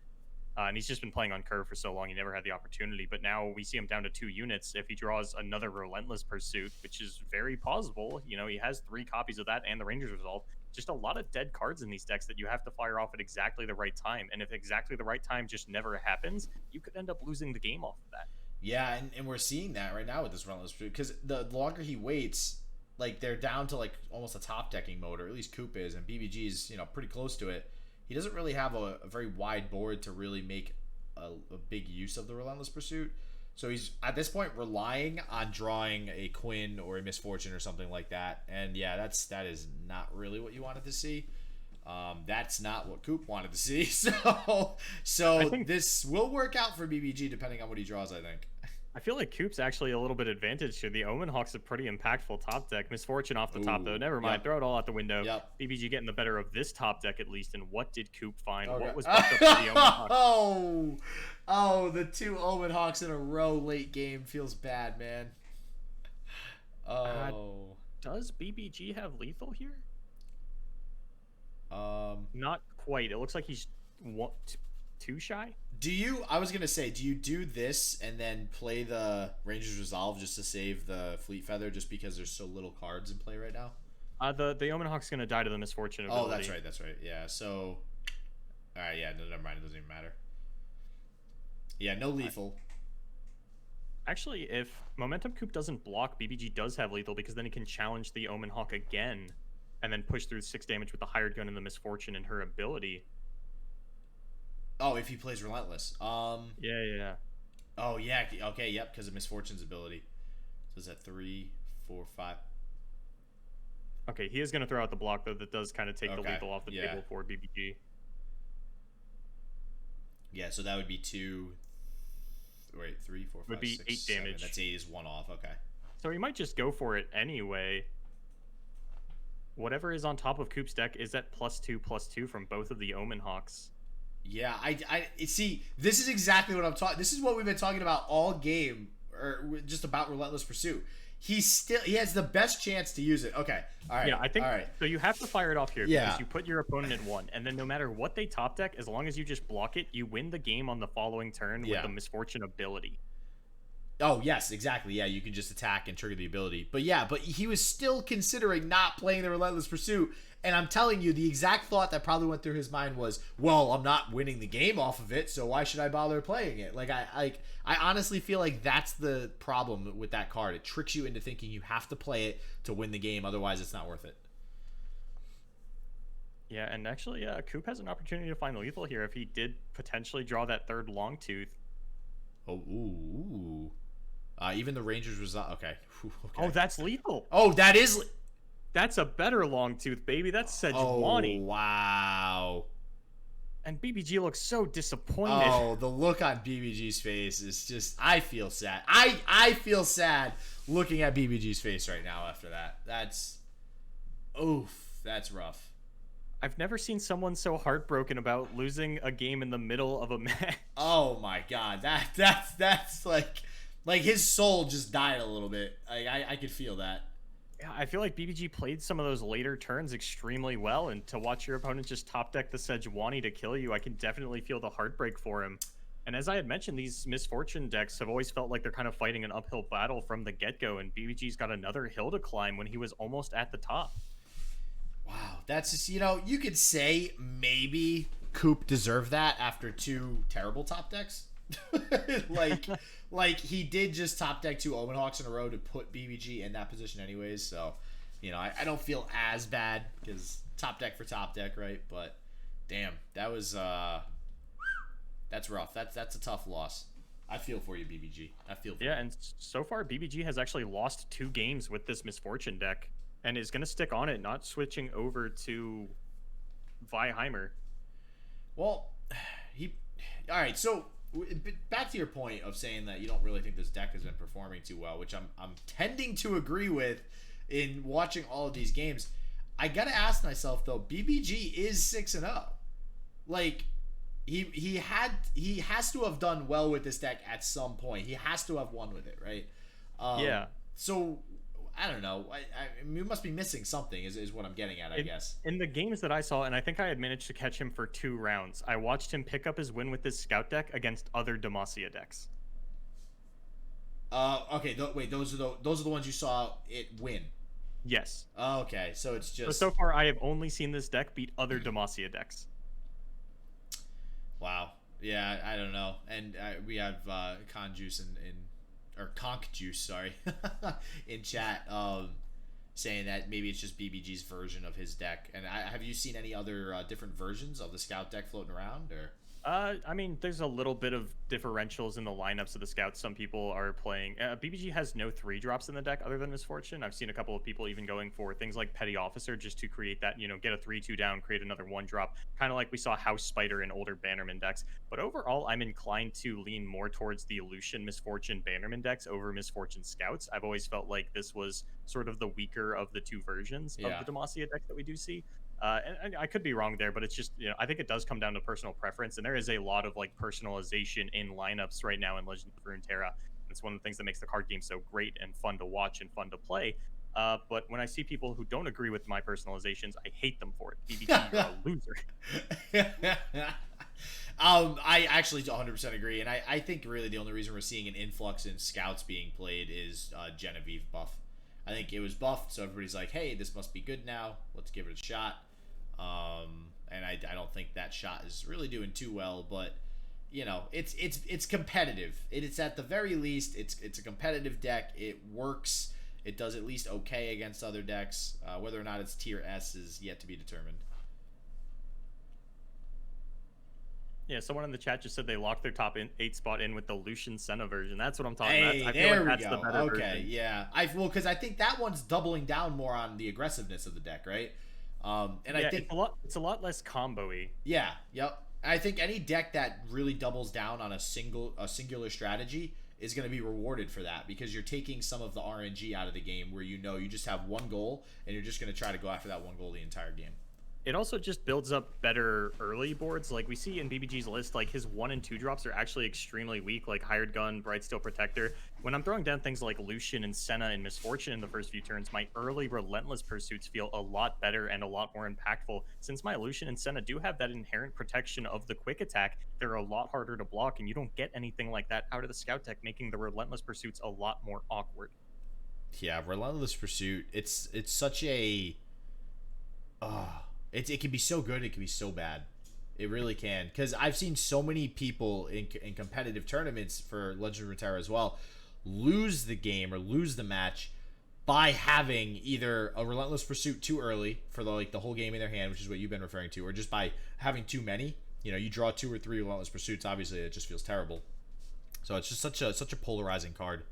And he's just been playing on curve for so long, he never had the opportunity. But now we see him down to 2 units. If he draws another Relentless Pursuit, which is very plausible, he has 3 copies of that and the Rangers Resolve. Just a lot of dead cards in these decks that you have to fire off at exactly the right time. And if exactly the right time just never happens, you could end up losing the game off of that. Yeah, and we're seeing that right now with this Relentless Pursuit. Because the longer he waits, like, they're down to, like, almost a top decking mode, or at least Coop is, and BBG's, pretty close to it. He doesn't really have a very wide board to really make a big use of the Relentless Pursuit. So he's, at this point, relying on drawing a Quinn or a Misfortune or something like that. And yeah, that is not really what you wanted to see. That's not what Coop wanted to see. So this will work out for BBG depending on what he draws, I think. I feel like Coop's actually a little bit advantaged here. The Omen Hawk's a pretty impactful top deck. Misfortune off the top, though. Never mind. Yep. Throw it all out the window. Yep. BBG getting the better of this top deck, at least. And what did Coop find? Okay. What was buffed up for the Omen Hawk? Oh, the 2 Omen Hawks in a row late game feels bad, man. Does BBG have lethal here? Not quite. It looks like he's 2 shy. I was gonna say, do you do this and then play the Rangers Resolve just to save the Fleet Feather, just because there's so little cards in play right now? The Omen Hawk's gonna die to the Misfortune ability. Oh, that's right. Yeah. So, all right. Yeah. No, never mind. It doesn't even matter. Yeah. No lethal. Actually, if MomentumCoop doesn't block, BBG does have lethal, because then he can challenge the Omen Hawk again, and then push through 6 damage with the Hired Gun and the Misfortune and her ability. Oh, if he plays Relentless. Yeah. Oh, yeah. Okay, yep, because of Misfortune's ability. So is that 3, 4, 5? Okay, he is going to throw out the block, though. That does kind of take the lethal off the table for BBG. Yeah, so that would be 2... Wait, 3, 4, 5, would be 6, 8 7. damage. That's 8 is 1 off, okay. So he might just go for it anyway. Whatever is on top of Coop's deck is at +2/+2 from both of the Omen Hawks. Yeah, I see. This is exactly what I'm talking. This is what we've been talking about all game, or just about Relentless Pursuit. He has the best chance to use it. Okay, all right. Yeah, I think. All right. So you have to fire it off here because you put your opponent at 1, and then no matter what they top deck, as long as you just block it, you win the game on the following turn with the Misfortune ability. Oh, yes, exactly. Yeah, you can just attack and trigger the ability. But he was still considering not playing the Relentless Pursuit. And I'm telling you, the exact thought that probably went through his mind was, well, I'm not winning the game off of it, so why should I bother playing it? Like, I honestly feel like that's the problem with that card. It tricks you into thinking you have to play it to win the game, otherwise it's not worth it. Yeah, and actually, Coop has an opportunity to find the lethal here if he did potentially draw that 3rd Longtooth. Oh, ooh. Even the Rangers was not... Okay. Okay. Oh, that's lethal. Oh, that is... That's a better Longtooth, baby. That's Sejuani. Oh, wow. And BBG looks so disappointed. Oh, the look on BBG's face is just... I feel sad. I feel sad looking at BBG's face right now after that. That's... Oof. That's rough. I've never seen someone so heartbroken about losing a game in the middle of a match. Oh, my God. That's like... Like, his soul just died a little bit. I could feel that. Yeah, I feel like BBG played some of those later turns extremely well, and to watch your opponent just top deck the Sejuani to kill you, I can definitely feel the heartbreak for him. And as I had mentioned, these Misfortune decks have always felt like they're kind of fighting an uphill battle from the get-go, and BBG's got another hill to climb when he was almost at the top. Wow, that's just, you could say maybe Coop deserved that after 2 terrible top decks. like like he did just top deck 2 Omen Hawks in a row to put BBG in that position anyways, so I don't feel as bad because top deck for top deck, right? But damn, that was that's rough. That's a tough loss. I feel for you, BBG. I feel for you. Yeah, and so far BBG has actually lost 2 games with this Misfortune deck and is going to stick on it, not switching over to Weiheimer. Well, all right, so back to your point of saying that you don't really think this deck has been performing too well, which I'm tending to agree with in watching all of these games. I got to ask myself though, BBG is 6-0. Like he has to have done well with this deck at some point. He has to have won with it, right? Yeah. So I don't know. I mean, we must be missing something. Is what I'm getting at, I guess. In the games that I saw, and I think I had managed to catch him for 2 rounds, I watched him pick up his win with his Scout deck against other Demacia decks. Okay. Wait, those are the ones you saw it win. Yes. Okay, so it's just So far, I have only seen this deck beat other Demacia decks. Wow. Yeah, I don't know. And we have Con Juice or Conk Juice, sorry, in chat, saying that maybe it's just BBG's version of his deck. And have you seen any other different versions of the Scout deck floating around, or? I mean, there's a little bit of differentials in the lineups of the Scouts. Some people are playing... BBG has no 3-drops in the deck other than Misfortune. I've seen a couple of people even going for things like Petty Officer just to create that, get a 3-2 down, create another 1-drop, kind of like we saw House Spider in older Bannerman decks. But overall, I'm inclined to lean more towards the Lucian Misfortune Bannerman decks over Misfortune Scouts. I've always felt like this was sort of the weaker of the 2 versions of the Demacia decks that we do see. And I could be wrong there, but it's just, I think it does come down to personal preference, and there is a lot of personalization in lineups right now in Legends of Runeterra. It's one of the things that makes the card game so great and fun to watch and fun to play. But when I see people who don't agree with my personalizations, I hate them for it. BBG, you're a loser. I actually 100% agree, and I think really the only reason we're seeing an influx in Scouts being played is Jenevieve buff. I think it was buffed, so everybody's like, hey, this must be good now. Let's give it a shot. And I don't think that shot is really doing too well, but it's competitive. It's at the very least, it's a competitive deck. It works. It does at least okay against other decks. Whether or not it's tier S is yet to be determined. Yeah, someone in the chat just said they locked their top 8 spot in with the Lucian Senna version. That's what I'm talking about. I feel like that's the better version. Yeah. Because I think that one's doubling down more on the aggressiveness of the deck, right? And yeah, I think it's a lot less combo-y. Yeah, yep. I think any deck that really doubles down on a singular strategy is going to be rewarded for that, because you're taking some of the RNG out of the game where you just have one goal and you're just going to try to go after that one goal the entire game. It also just builds up better early boards. Like we see in BBG's list, his 1 and 2 drops are actually extremely weak, like Hired Gun, Bright Steel Protector. When I'm throwing down things like Lucian and Senna and Misfortune in the first few turns, my early Relentless Pursuits feel a lot better and a lot more impactful. Since my Lucian and Senna do have that inherent protection of the quick attack, they're a lot harder to block, and you don't get anything like that out of the Scout deck, making the Relentless Pursuits a lot more awkward. Yeah, Relentless Pursuit, it's such a... It can be so good, it can be so bad. It really can. Because I've seen so many people in competitive tournaments for Legend of Runeterra as well lose the game or lose the match by having either a Relentless Pursuit too early for the whole game in their hand, which is what you've been referring to, or just by having too many. You draw 2 or 3 Relentless Pursuits, obviously it just feels terrible. So it's just such a polarizing card.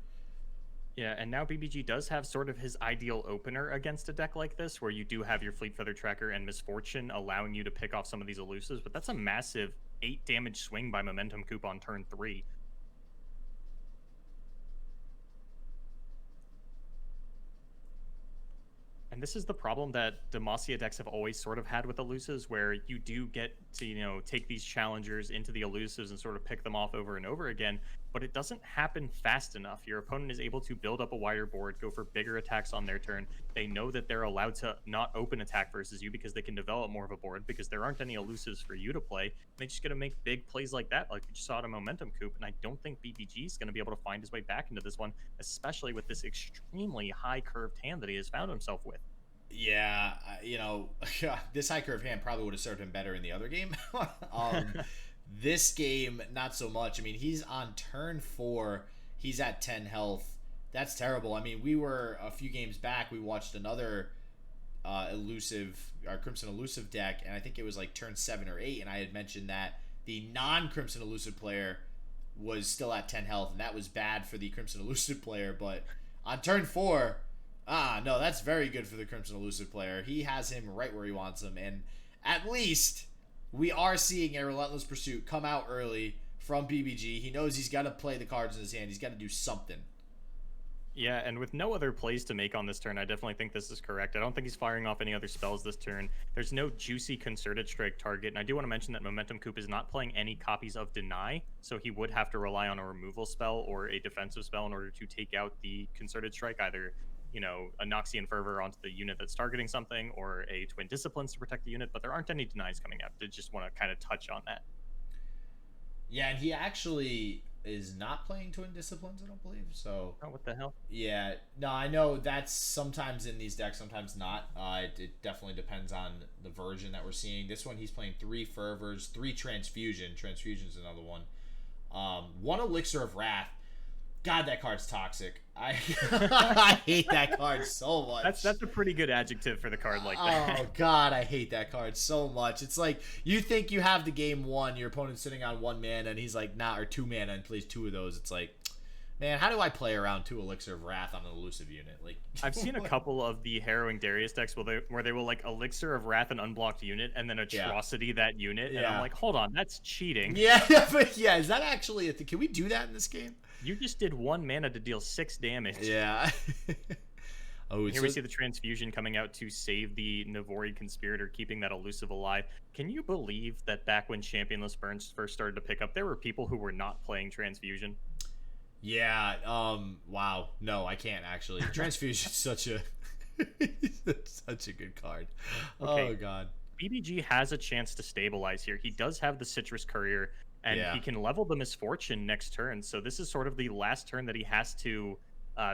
Yeah, and now BBG does have sort of his ideal opener against a deck like this, where you do have your Fleet Feather Tracker and Misfortune allowing you to pick off some of these elusives, but that's a massive 8 damage swing by MomentumCoop on turn 3. And this is the problem that Demacia decks have always sort of had with elusives, where you do get to, take these challengers into the elusives and sort of pick them off over and over again, but it doesn't happen fast enough. Your opponent is able to build up a wider board, go for bigger attacks on their turn. They know that they're allowed to not open attack versus you because they can develop more of a board, because there aren't any elusives for you to play. They just gonna make big plays like that, like we just saw at a MomentumCoop, and I don't think BBG is gonna be able to find his way back into this one, especially with this extremely high curved hand that he has found himself with. Yeah, this high curve hand probably would have served him better in the other game. This game, not so much. I mean, he's on turn 4. He's at 10 health. That's terrible. I mean, we were a few games back. We watched another Crimson Elusive deck, and I think it was like turn 7 or 8, and I had mentioned that the non-Crimson Elusive player was still at 10 health, and that was bad for the Crimson Elusive player. But on turn 4, no, that's very good for the Crimson Elusive player. He has him right where he wants him, and at least we are seeing a Relentless Pursuit come out early from BBG. He knows he's got to play the cards in his hand. He's got to do something. Yeah, and with no other plays to make on this turn, I definitely think this is correct. I don't think he's firing off any other spells this turn. There's no juicy Concerted Strike target, and I do want to mention that MomentumCoop is not playing any copies of Deny, so he would have to rely on a removal spell or a defensive spell in order to take out the Concerted Strike, either, you know, a Noxian Fervor onto the unit that's targeting something, or a Twin Disciplines to protect the unit, but there aren't any Denies coming out. I just want to kind of touch on that. Yeah, and he actually is not playing Twin Disciplines, I don't believe. So, oh, what the hell? Yeah, no, I know that's sometimes in these decks, sometimes not. It definitely depends on the version that we're seeing. This one, he's playing 3 Fervors, 3 Transfusion. Transfusion's another one. 1 Elixir of Wrath. God, that card's toxic. I hate that card so much. That's a pretty good adjective for the card like that. Oh, God, I hate that card so much. It's like, you think you have the game won, your opponent's sitting on 1 mana, and he's like, nah, or 2 mana, and plays 2 of those. It's like, man, how do I play around 2 Elixir of Wrath on an elusive unit? Like, I've seen a couple of the Harrowing Darius decks where they will like Elixir of Wrath an unblocked unit and then Atrocity that unit, and I'm like, hold on, that's cheating. Yeah, but yeah, is that actually a thing? Can we do that in this game? You just did 1 mana to deal 6 damage. Yeah. Oh, here we see the Transfusion coming out to save the Navori Conspirator, keeping that elusive alive. Can you believe that back when Championless Burns first started to pick up, there were people who were not playing Transfusion? Yeah, wow. No, I can't actually. Transfusion is such a such a good card. Okay. Oh god. BBG has a chance to stabilize here. He does have the Citrus Courier, and he can level the Misfortune next turn. So this is sort of the last turn that he has to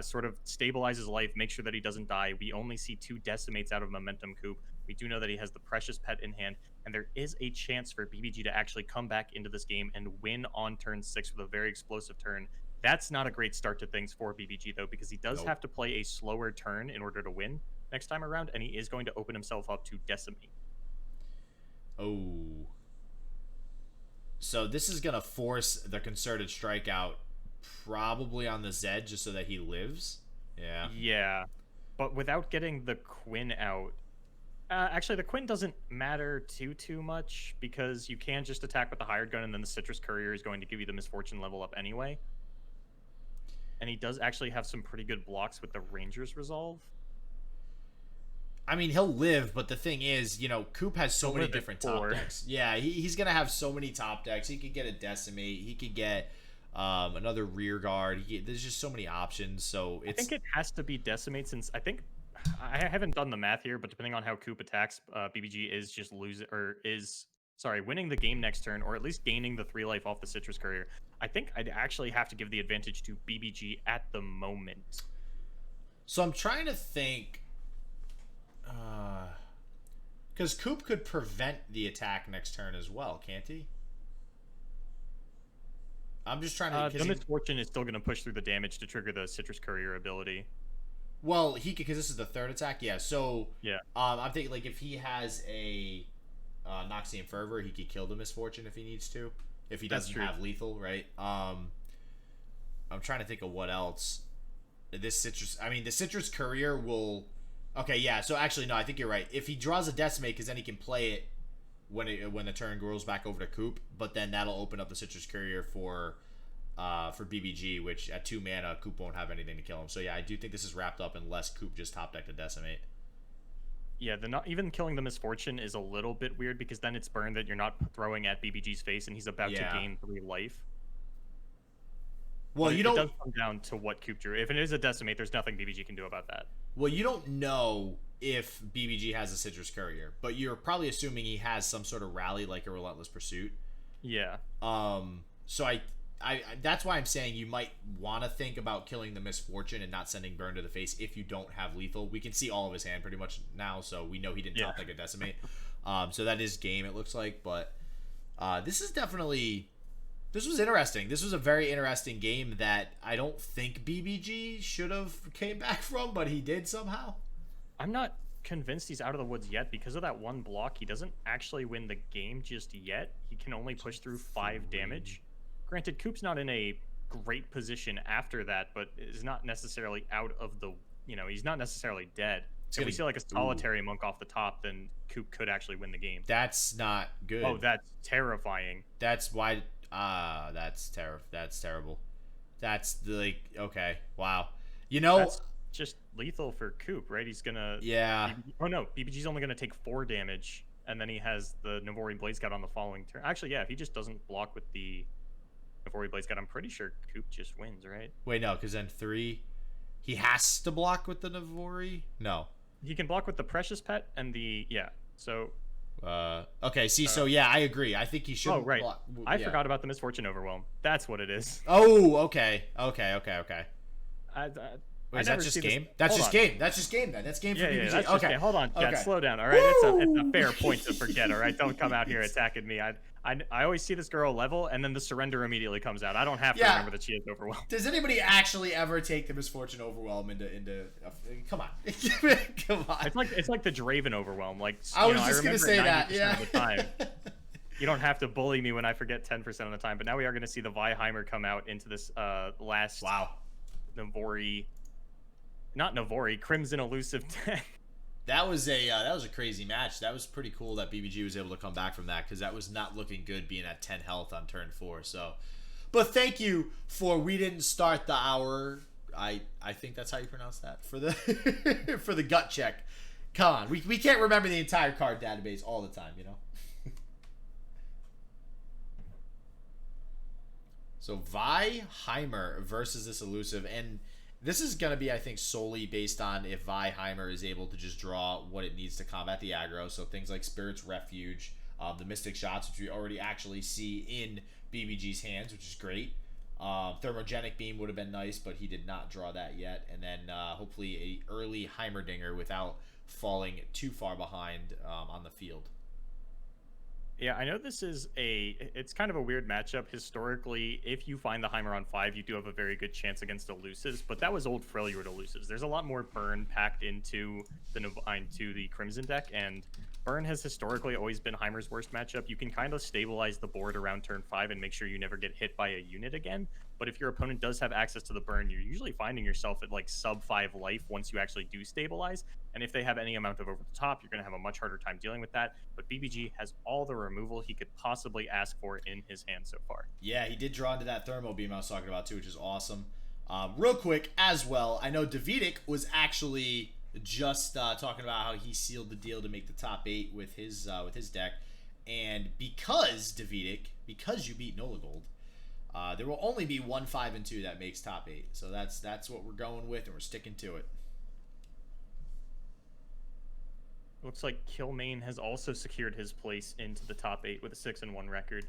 sort of stabilize his life, make sure that he doesn't die. We only see 2 Decimates out of MomentumCoop. We do know that he has the Precious Pet in hand, and there is a chance for BBG to actually come back into this game and win on turn 6 with a very explosive turn. That's not a great start to things for BBG, though, because he does have to play a slower turn in order to win next time around, and he is going to open himself up to Decimate. Oh. So this is going to force the Concerted Strike out probably on the Zed just so that he lives? Yeah. Yeah. But without getting the Quinn out... actually, the Quinn doesn't matter too much, because you can just attack with the Hired Gun, and then the Citrus Courier is going to give you the Misfortune level up anyway. And he does actually have some pretty good blocks with the Ranger's Resolve. I mean, he'll live, but the thing is, you know, Coop has so many different top decks. Yeah, he's going to have so many top decks. He could get a Decimate. He could get another Rear Guard. There's just so many options. So it's... I think it has to be Decimate, since I think... I haven't done the math here, but depending on how Coop attacks, BBG is just winning the game next turn, or at least gaining the 3 life off the Citrus Courier. I think I'd actually have to give the advantage to BBG at the moment. So I'm trying to think... because Coop could prevent the attack next turn as well, can't he? I'm just trying to... the Misfortune is still going to push through the damage to trigger the Citrus Courier ability. Well, he could, because this is the 3rd attack. Yeah, so... Yeah. I'm thinking, like, if he has a Noxian Fervor, he could kill the Misfortune if he needs to. If he doesn't have lethal, right? I'm trying to think of what else. This Citrus... I mean, the Citrus Courier will... Okay, yeah, so actually, no, I think you're right. If he draws a Decimate, because then he can play it when the turn rolls back over to Coop, but then that'll open up the Citrus Courier for BBG, which at 2 mana, Coop won't have anything to kill him. So yeah, I do think this is wrapped up unless Coop just top decked a Decimate. Yeah, even killing the Misfortune is a little bit weird, because then it's burned that you're not throwing at BBG's face, and he's about to gain 3 life. Well, it does come down to what Coop drew. If it is a Decimate, there's nothing BBG can do about that. Well, you don't know if BBG has a Citrus Courier, but you're probably assuming he has some sort of rally like a Relentless Pursuit. Yeah. So I that's why I'm saying you might want to think about killing the Misfortune and not sending Burn to the face if you don't have lethal. We can see all of his hand pretty much now, so we know he didn't top like a Decimate. So that is game, it looks like, but This is definitely... This was interesting. This was a very interesting game that I don't think BBG should have came back from, but he did somehow. I'm not convinced he's out of the woods yet. Because of that one block, he doesn't actually win the game just yet. He can only push through 5 damage. Granted, Coop's not in a great position after that, but is not necessarily out of the... he's not necessarily dead. If we see like a solitary monk off the top, then Coop could actually win the game. That's not good. Oh, that's terrifying. That's why... that's terrible. That's like... Okay, wow. That's just lethal for Coop, right? He's gonna... Yeah. Oh no, BBG's only gonna take 4 damage, and then he has the Navori Blade Scout on the following turn. Actually, yeah, if he just doesn't block with the Navori Blade Scout, I'm pretty sure Coop just wins, right? Wait, no, because then 3... He has to block with the Navori? No. He can block with the Precious Pet and the... Yeah, so... Okay, see, so yeah, I agree. I think he should... Oh, right. I forgot about the Misfortune Overwhelm. That's what it is. Oh, okay. Okay. Wait, is that just game? That's just game. That's just game then. That's game for BBG. Yeah, that's okay. Hold on, Chad. Slow down, all right? It's a fair point to forget, all right? Don't come out here attacking me. I always see this girl level, and then the surrender immediately comes out. I don't have to remember that she is overwhelmed. Does anybody actually ever take the Misfortune Overwhelm into come on. Come on. It's like the Draven Overwhelm. Like, I was just going to say that, yeah. Of the time. You don't have to bully me when I forget 10% of the time, but now we are going to see the Viheimer come out into this last Navori... Not Navori, Crimson Elusive deck. That was a crazy match. That was pretty cool that BBG was able to come back from that, because that was not looking good being at 10 health on turn 4. So, but thank you for we didn't start the hour. I think that's how you pronounce that for the for the gut check. Come on, we can't remember the entire card database all the time, So Viheimer versus this elusive, and this is going to be, I think, solely based on if Viheimer is able to just draw what it needs to combat the aggro. So things like Spirit's Refuge, the Mystic Shots, which we already actually see in BBG's hands, which is great. Thermogenic Beam would have been nice, but he did not draw that yet. And then hopefully a early Heimerdinger without falling too far behind on the field. Yeah, I know this is it's kind of a weird matchup. Historically, if you find the Heimer on 5, you do have a very good chance against elusives, but that was old Freljord elusives. There's a lot more burn packed into the Crimson deck, and burn has historically always been Heimer's worst matchup. You can kind of stabilize the board around turn 5 and make sure you never get hit by a unit again, but if your opponent does have access to the burn, you're usually finding yourself at like sub 5 life once you actually do stabilize, and if they have any amount of over the top, you're going to have a much harder time dealing with that, but BBG has all the removal he could possibly ask for in his hand so far. Yeah, he did draw into that Thermo Beam I was talking about too, which is awesome. Real quick as well, I know Davidic was actually just talking about how he sealed the deal to make the top 8 with his deck, and because you beat Nola Gold, there will only be 1, 5, and 2 that makes top 8. So that's what we're going with, and we're sticking to it. Looks like Killmane has also secured his place into the top 8 with a 6-1 record.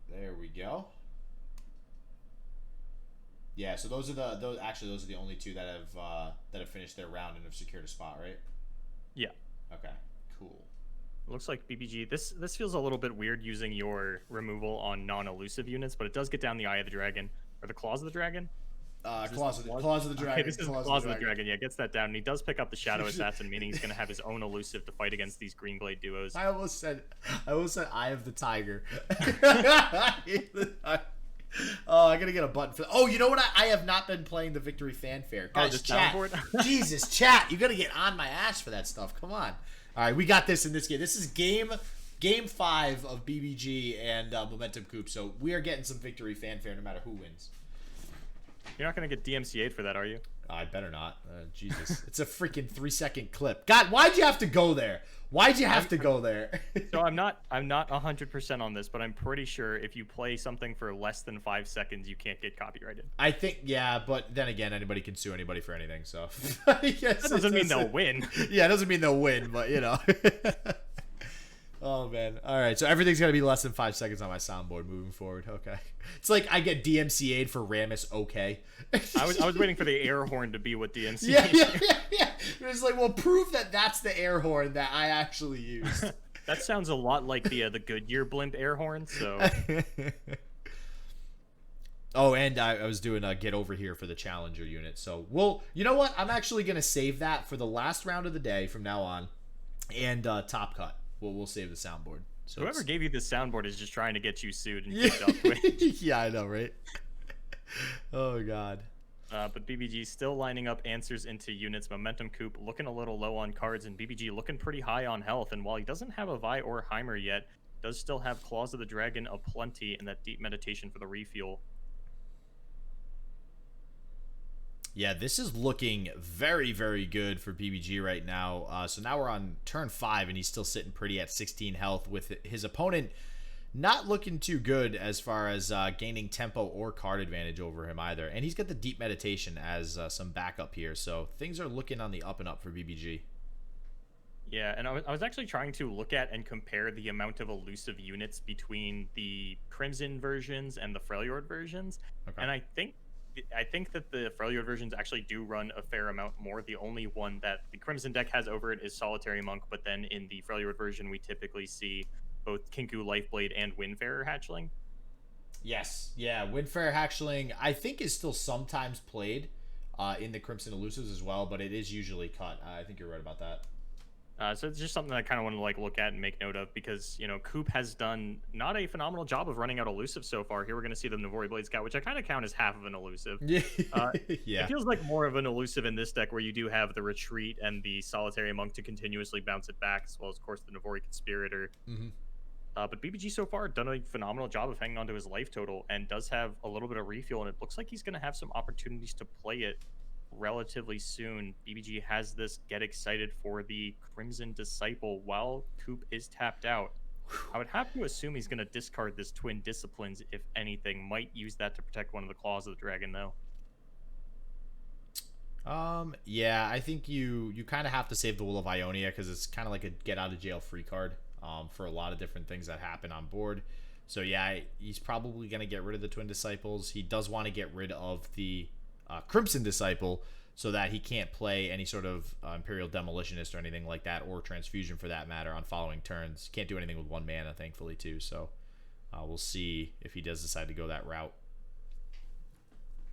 There we go. Yeah, so those are the only 2 that have finished their round and have secured a spot, right? Yeah. Okay. Cool. Looks like BBG. This feels a little bit weird using your removal on non-elusive units, but it does get down the Eye of the Dragon or the Claws of the Dragon. Claws of the Dragon. Okay, this is Claws of the Dragon. Yeah, gets that down, and he does pick up the Shadow Assassin, meaning he's going to have his own elusive to fight against these Green Blade duos. I almost said Eye of the Tiger. Oh, I gotta get a button for. Oh, you know what? I have not been playing the Victory Fanfare. Guys, chat. Jesus, chat. You gotta get on my ass for that stuff. Come on. All right, we got this in this game. This is game 5 of BBG and MomentumCoop. So we are getting some Victory Fanfare no matter who wins. You're not gonna get DMCA'd for that, are you? I better not. Jesus, it's a freaking 3-second clip. God, why'd you have to go there? Why'd you have to go there? So I'm not 100% on this, but I'm pretty sure if you play something for less than 5 seconds, you can't get copyrighted. I think, yeah, but then again, anybody can sue anybody for anything, so. That doesn't mean they'll win. Yeah, it doesn't mean they'll win, but you know. Oh man! All right, so everything's gonna be less than 5 seconds on my soundboard moving forward. Okay, it's like I get DMCA'd for Rammus. Okay. I was waiting for the air horn to be what DMCA. Yeah. It's like, well, prove that that's the air horn that I actually used. That sounds a lot like the Goodyear blimp air horn. So Oh, and I was doing a get over here for the Challenger unit. So, well, you know what? I'm actually going to save that for the last round of the day from now on. And Top Cut. We'll save the soundboard. So whoever gave you this soundboard is just trying to get you sued and kicked off Twitch. Yeah, I know, right? Oh, God. But BBG still lining up answers into units. MomentumCoop looking a little low on cards, and BBG looking pretty high on health. And while he doesn't have a Vi or Heimer yet, does still have Claws of the Dragon aplenty and that Deep Meditation for the refuel. Yeah, this is looking very, very good for BBG right now. So now we're on turn 5, and he's still sitting pretty at 16 health, with his opponent not looking too good as far as gaining tempo or card advantage over him either. And he's got the Deep Meditation as some backup here, so things are looking on the up and up for BBG. Yeah, and I was actually trying to look at and compare the amount of elusive units between the Crimson versions and the Freljord versions. Okay. And I think that the Freljord versions actually do run a fair amount more. The only one that the Crimson deck has over it is Solitary Monk, but then in the Freljord version, we typically see both Kinku Lifeblade and Windfarer Hatchling. Yes, yeah, Windfarer Hatchling I think is still sometimes played in the Crimson Elusives as well, but it is usually cut. I think you're right about that. So it's just something I kind of want to look at and make note of, because Coop has done not a phenomenal job of running out elusive so far. Here we're going to see the Navori Blade Scout, which I kind of count as half of an elusive. Yeah. It feels like more of an elusive in this deck, where you do have the Retreat and the Solitary Monk to continuously bounce it back, as well as, of course, the Navori Conspirator. Mm-hmm. But BBG so far done a phenomenal job of hanging on to his life total, and does have a little bit of refuel, and it looks like he's going to have some opportunities to play it relatively soon. BBG has this get excited for the Crimson Disciple while Coop is tapped out. I would have to assume he's going to discard this Twin Disciplines, if anything. Might use that to protect one of the Claws of the Dragon, though. Yeah, I think you kind of have to save the Will of Ionia, because it's kind of like a get out of jail free card for a lot of different things that happen on board. So yeah, he's probably going to get rid of the Twin Disciples. He does want to get rid of the Crimson Disciple, so that he can't play any sort of Imperial Demolitionist or anything like that, or Transfusion for that matter, on following turns. Can't do anything with 1 mana, thankfully, too. So we'll see if he does decide to go that route.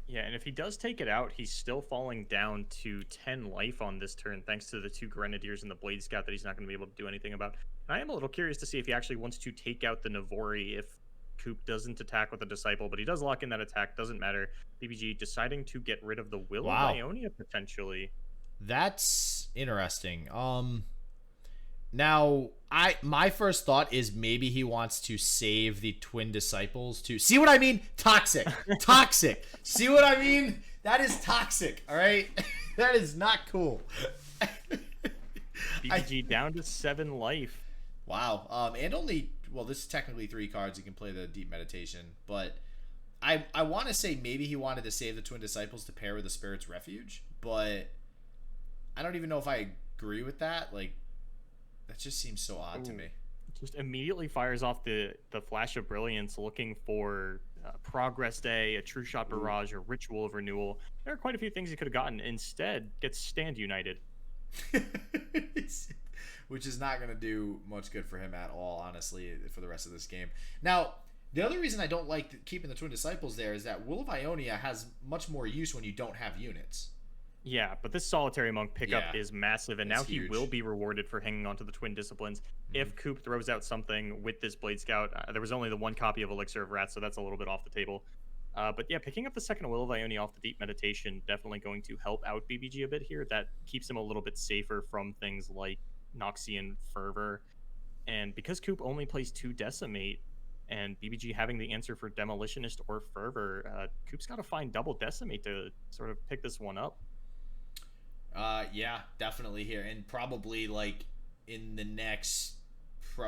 Yeah, and if he does take it out, he's still falling down to 10 life on this turn, thanks to the 2 Grenadiers and the Blade Scout that he's not going to be able to do anything about. And I am a little curious to see if he actually wants to take out the Navori if Coop doesn't attack with a Disciple, but he does lock in that attack. Doesn't matter. BBG deciding to get rid of the Will of Ionia, potentially. That's interesting. Now, my first thought is maybe he wants to save the Twin Disciples to... See what I mean? Toxic. Toxic. See what I mean? That is toxic, all right? That is not cool. BBG down to 7 life. Wow. And only... Well, this is technically 3 cards. He can play the Deep Meditation, but I want to say maybe he wanted to save the Twin Disciples to pair with the Spirit's Refuge, but I don't even know if I agree with that. Like, that just seems so odd to me. Just immediately fires off the Flash of Brilliance, looking for Progress Day, a True Shot Barrage, or Ritual of Renewal. There are quite a few things he could have gotten. Instead, gets Stand United. Which is not going to do much good for him at all, honestly, for the rest of this game. Now, the other reason I don't like keeping the Twin Disciples there is that Will of Ionia has much more use when you don't have units. Yeah, but this Solitary Monk pickup is massive, and now he will be rewarded for hanging on to the Twin Disciplines. If Coop throws out something with this Blade Scout, there was only the 1 copy of Elixir of Wrath, so that's a little bit off the table. But yeah, picking up the second Will of Ionia off the Deep Meditation definitely going to help out BBG a bit here. That keeps him a little bit safer from things like Noxian Fervor. And because Coop only plays 2 Decimate, and BBG having the answer for Demolitionist or Fervor, Coop's got to find double Decimate to sort of pick this one up. Yeah, definitely here, and probably like in the next,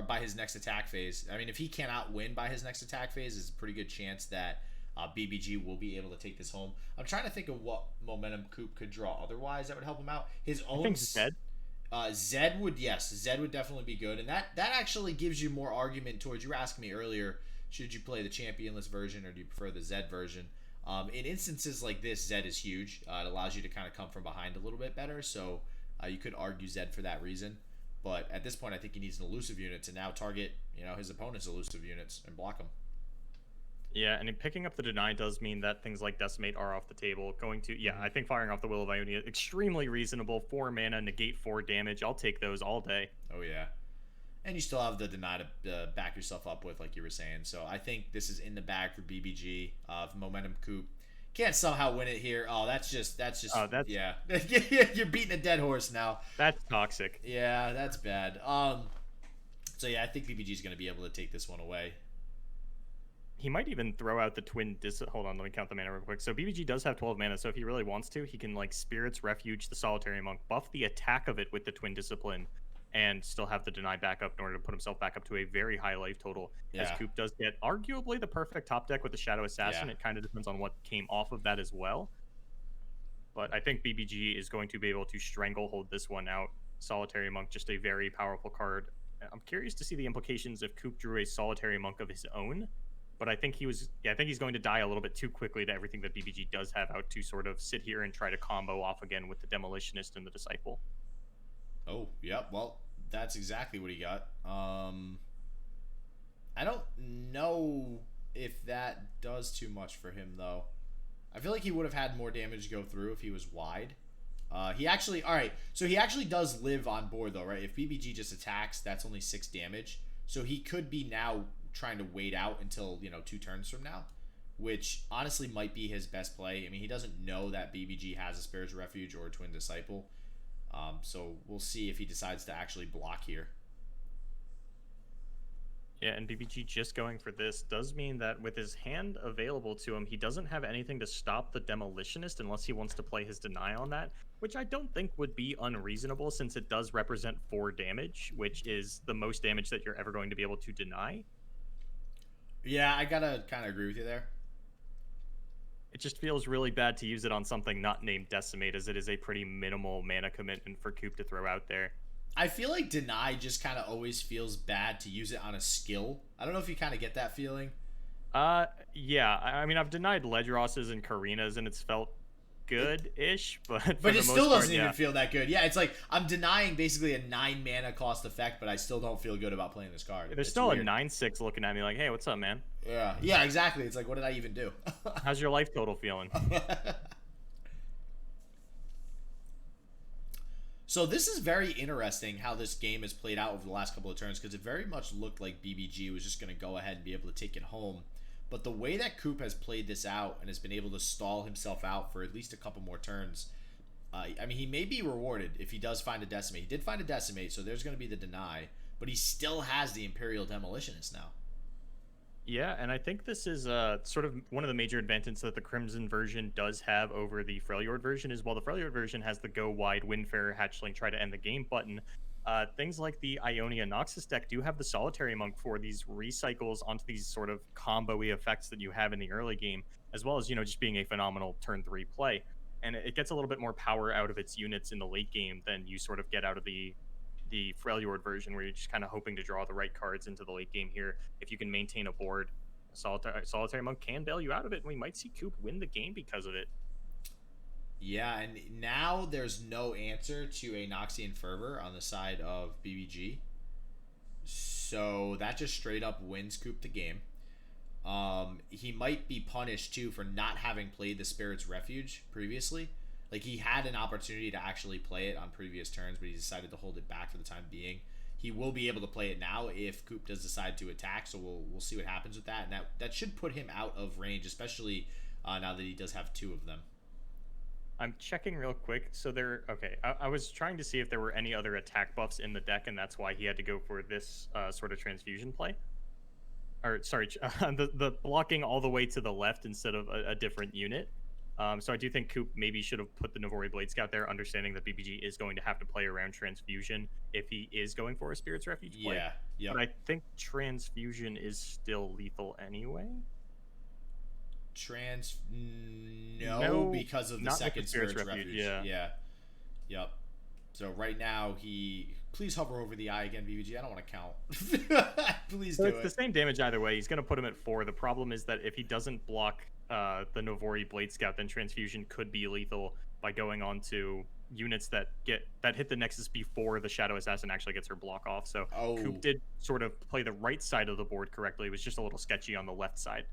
by his next attack phase. I mean, if he cannot win by his next attack phase, there's a pretty good chance that BBG will be able to take this home. I'm trying to think of what MomentumCoop could draw otherwise that would help him out. His own... I think Zed. Zed would definitely be good, and that actually gives you more argument towards... You were asking me earlier, should you play the championless version or do you prefer the Zed version? In instances like this, Zed is huge. It allows you to kind of come from behind a little bit better, so you could argue Zed for that reason. But at this point, I think he needs an elusive unit to now target, his opponent's elusive units and block them. Yeah, and in picking up the deny does mean that things like Decimate are off the table. I think firing off the Will of Ionia, extremely reasonable. 4 mana, negate 4 damage. I'll take those all day. Oh, yeah. And you still have the deny to back yourself up with, like you were saying. So I think this is in the bag for BBG. If MomentumCoop can't somehow win it here. Oh, that's yeah. You're beating a dead horse now. That's toxic. Yeah, that's bad. So yeah, I think BBG is going to be able to take this one away. He might even throw out the twin hold on, let me count the mana real quick. So BBG does have 12 mana, so if he really wants to, he can like Spirit's Refuge the Solitary Monk, buff the attack of it with the Twin Discipline, and still have the deny backup in order to put himself back up to a very high life total. Yeah. As Coop does get arguably the perfect top deck with the Shadow Assassin. Yeah. It kind of depends on what came off of that as well. But I think BBG is going to be able to stranglehold this one out. Solitary Monk, just a very powerful card. I'm curious to see the implications if Coop drew a Solitary Monk of his own. But I think he's going to die a little bit too quickly to everything that BBG does have out to sort of sit here and try to combo off again with the Demolitionist and the Disciple. Oh, yeah. Well, that's exactly what he got. I don't know if that does too much for him, though. I feel like he would have had more damage go through if he was wide. He actually does live on board, though, right? If BBG just attacks, that's only 6 damage. So he could be now trying to wait out until 2 turns from now, which honestly might be his best play. I mean, he doesn't know that BBG has a Spirit's Refuge or a Twin Disciple, so we'll see if he decides to actually block here. Yeah, and BBG just going for this does mean that with his hand available to him, he doesn't have anything to stop the Demolitionist unless he wants to play his deny on that, which I don't think would be unreasonable since it does represent 4 damage, which is the most damage that you're ever going to be able to deny. Yeah, I gotta kind of agree with you there. It just feels really bad to use it on something not named Decimate, as it is a pretty minimal mana commitment for Coop to throw out there. I feel like deny just kind of always feels bad to use it on a skill. I don't know if you kind of get that feeling. Yeah. I mean, I've denied Ledrosses and Karinas, and it's felt good-ish, but it still doesn't even feel that good. Yeah, it's like I'm denying basically a 9 mana cost effect, but I still don't feel good about playing this card. There's still weird. A 9/6 looking at me like, hey, what's up, man? Yeah, exactly. It's like, what did I even do? How's your life total feeling? So this is very interesting how this game has played out over the last couple of turns, because it very much looked like BBG was just going to go ahead and be able to take it home. But the way that Coop has played this out and has been able to stall himself out for at least a couple more turns, I mean, he may be rewarded if he does find a Decimate. He did find a Decimate, so there's going to be the deny, but he still has the Imperial Demolitionist now. Yeah, and I think this is sort of one of the major advantages that the Crimson version does have over the Freljord version is while the Freljord version has the go wide, Windfarer, Hatchling, try to end the game button, things like the Ionia Noxus deck do have the Solitary Monk for these recycles onto these sort of combo-y effects that you have in the early game, as well as, just being a phenomenal turn 3 play. And it gets a little bit more power out of its units in the late game than you sort of get out of the Freljord version, where you're just kind of hoping to draw the right cards into the late game here. If you can maintain a board, Solitary Monk can bail you out of it, and we might see Coop win the game because of it. Yeah, and now there's no answer to a Noxian Fervor on the side of BBG. So that just straight up wins Coop the game. He might be punished, too, for not having played the Spirit's Refuge previously. Like, he had an opportunity to actually play it on previous turns, but he decided to hold it back for the time being. He will be able to play it now if Coop does decide to attack, so we'll see what happens with that. And that should put him out of range, especially now that he does have 2 of them. I'm checking real quick. So okay. I was trying to see if there were any other attack buffs in the deck, and that's why he had to go for this sort of transfusion play. Or, sorry, the blocking all the way to the left instead of a different unit. So I do think Coop maybe should have put the Navori Blade Scout there, understanding that BBG is going to have to play around Transfusion if he is going for a Spirit's Refuge play. Yeah, yeah. But I think Transfusion is still lethal anyway. No, because of the second Spirit's Refuge. Yeah. Yep. So right now, please hover over the eye again, BBG. I don't want to count. Please do it. It's the same damage either way. He's going to put him at 4. The problem is that if he doesn't block the Navori Blade Scout, then Transfusion could be lethal by going on to units that hit the Nexus before the Shadow Assassin actually gets her block off. So Coop did sort of play the right side of the board correctly. It was just a little sketchy on the left side.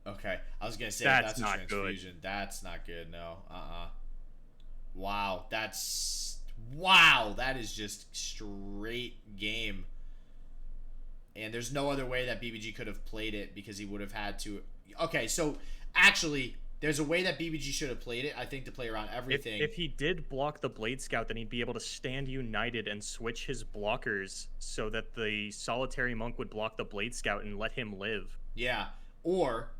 Okay, I was gonna say that's a not transfusion. good. That's not good. No. Wow. That is just straight game. And there's no other way that BBG could have played it because he would have had to. Okay, so actually, there's a way that BBG should have played it, I think, to play around everything. If he did block the Blade Scout, then he'd be able to stand united and switch his blockers so that the Solitary Monk would block the Blade Scout and let him live. Yeah, or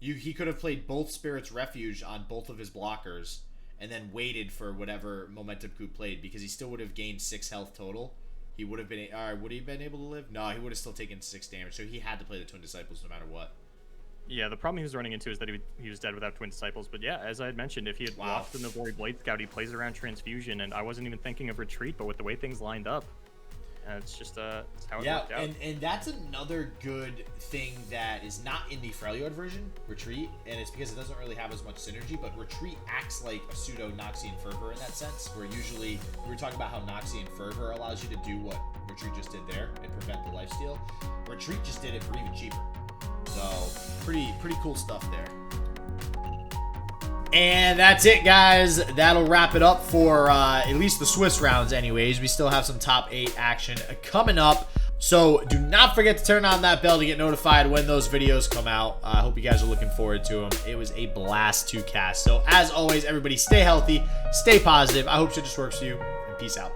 he could have played both Spirit's Refuge on both of his blockers and then waited for whatever MomentumCoop played, because he still would have gained 6 health total. He would have been... would he have been able to live? No, he would have still taken 6 damage, so he had to play the Twin Disciples no matter what. Yeah, the problem he was running into is that he was dead without Twin Disciples. But yeah, as I had mentioned, if he had blocked the Navori Blade Scout, he plays around Transfusion, and I wasn't even thinking of retreat, but with the way things lined up, it's just it's how it worked out. And that's another good thing that is not in the Freljord version, retreat, and it's because it doesn't really have as much synergy, but retreat acts like a pseudo Noxian Fervor in that sense, where usually we were talking about how Noxian Fervor allows you to do what retreat just did there and prevent the lifesteal. Retreat just did it for even cheaper. So pretty cool stuff there. And that's it, guys. That'll wrap it up for at least the Swiss rounds anyways. We still have some top 8 action coming up. So do not forget to turn on that bell to get notified when those videos come out. I hope you guys are looking forward to them. It was a blast to cast. So as always, everybody stay healthy, stay positive. I hope shit just works for you, and peace out.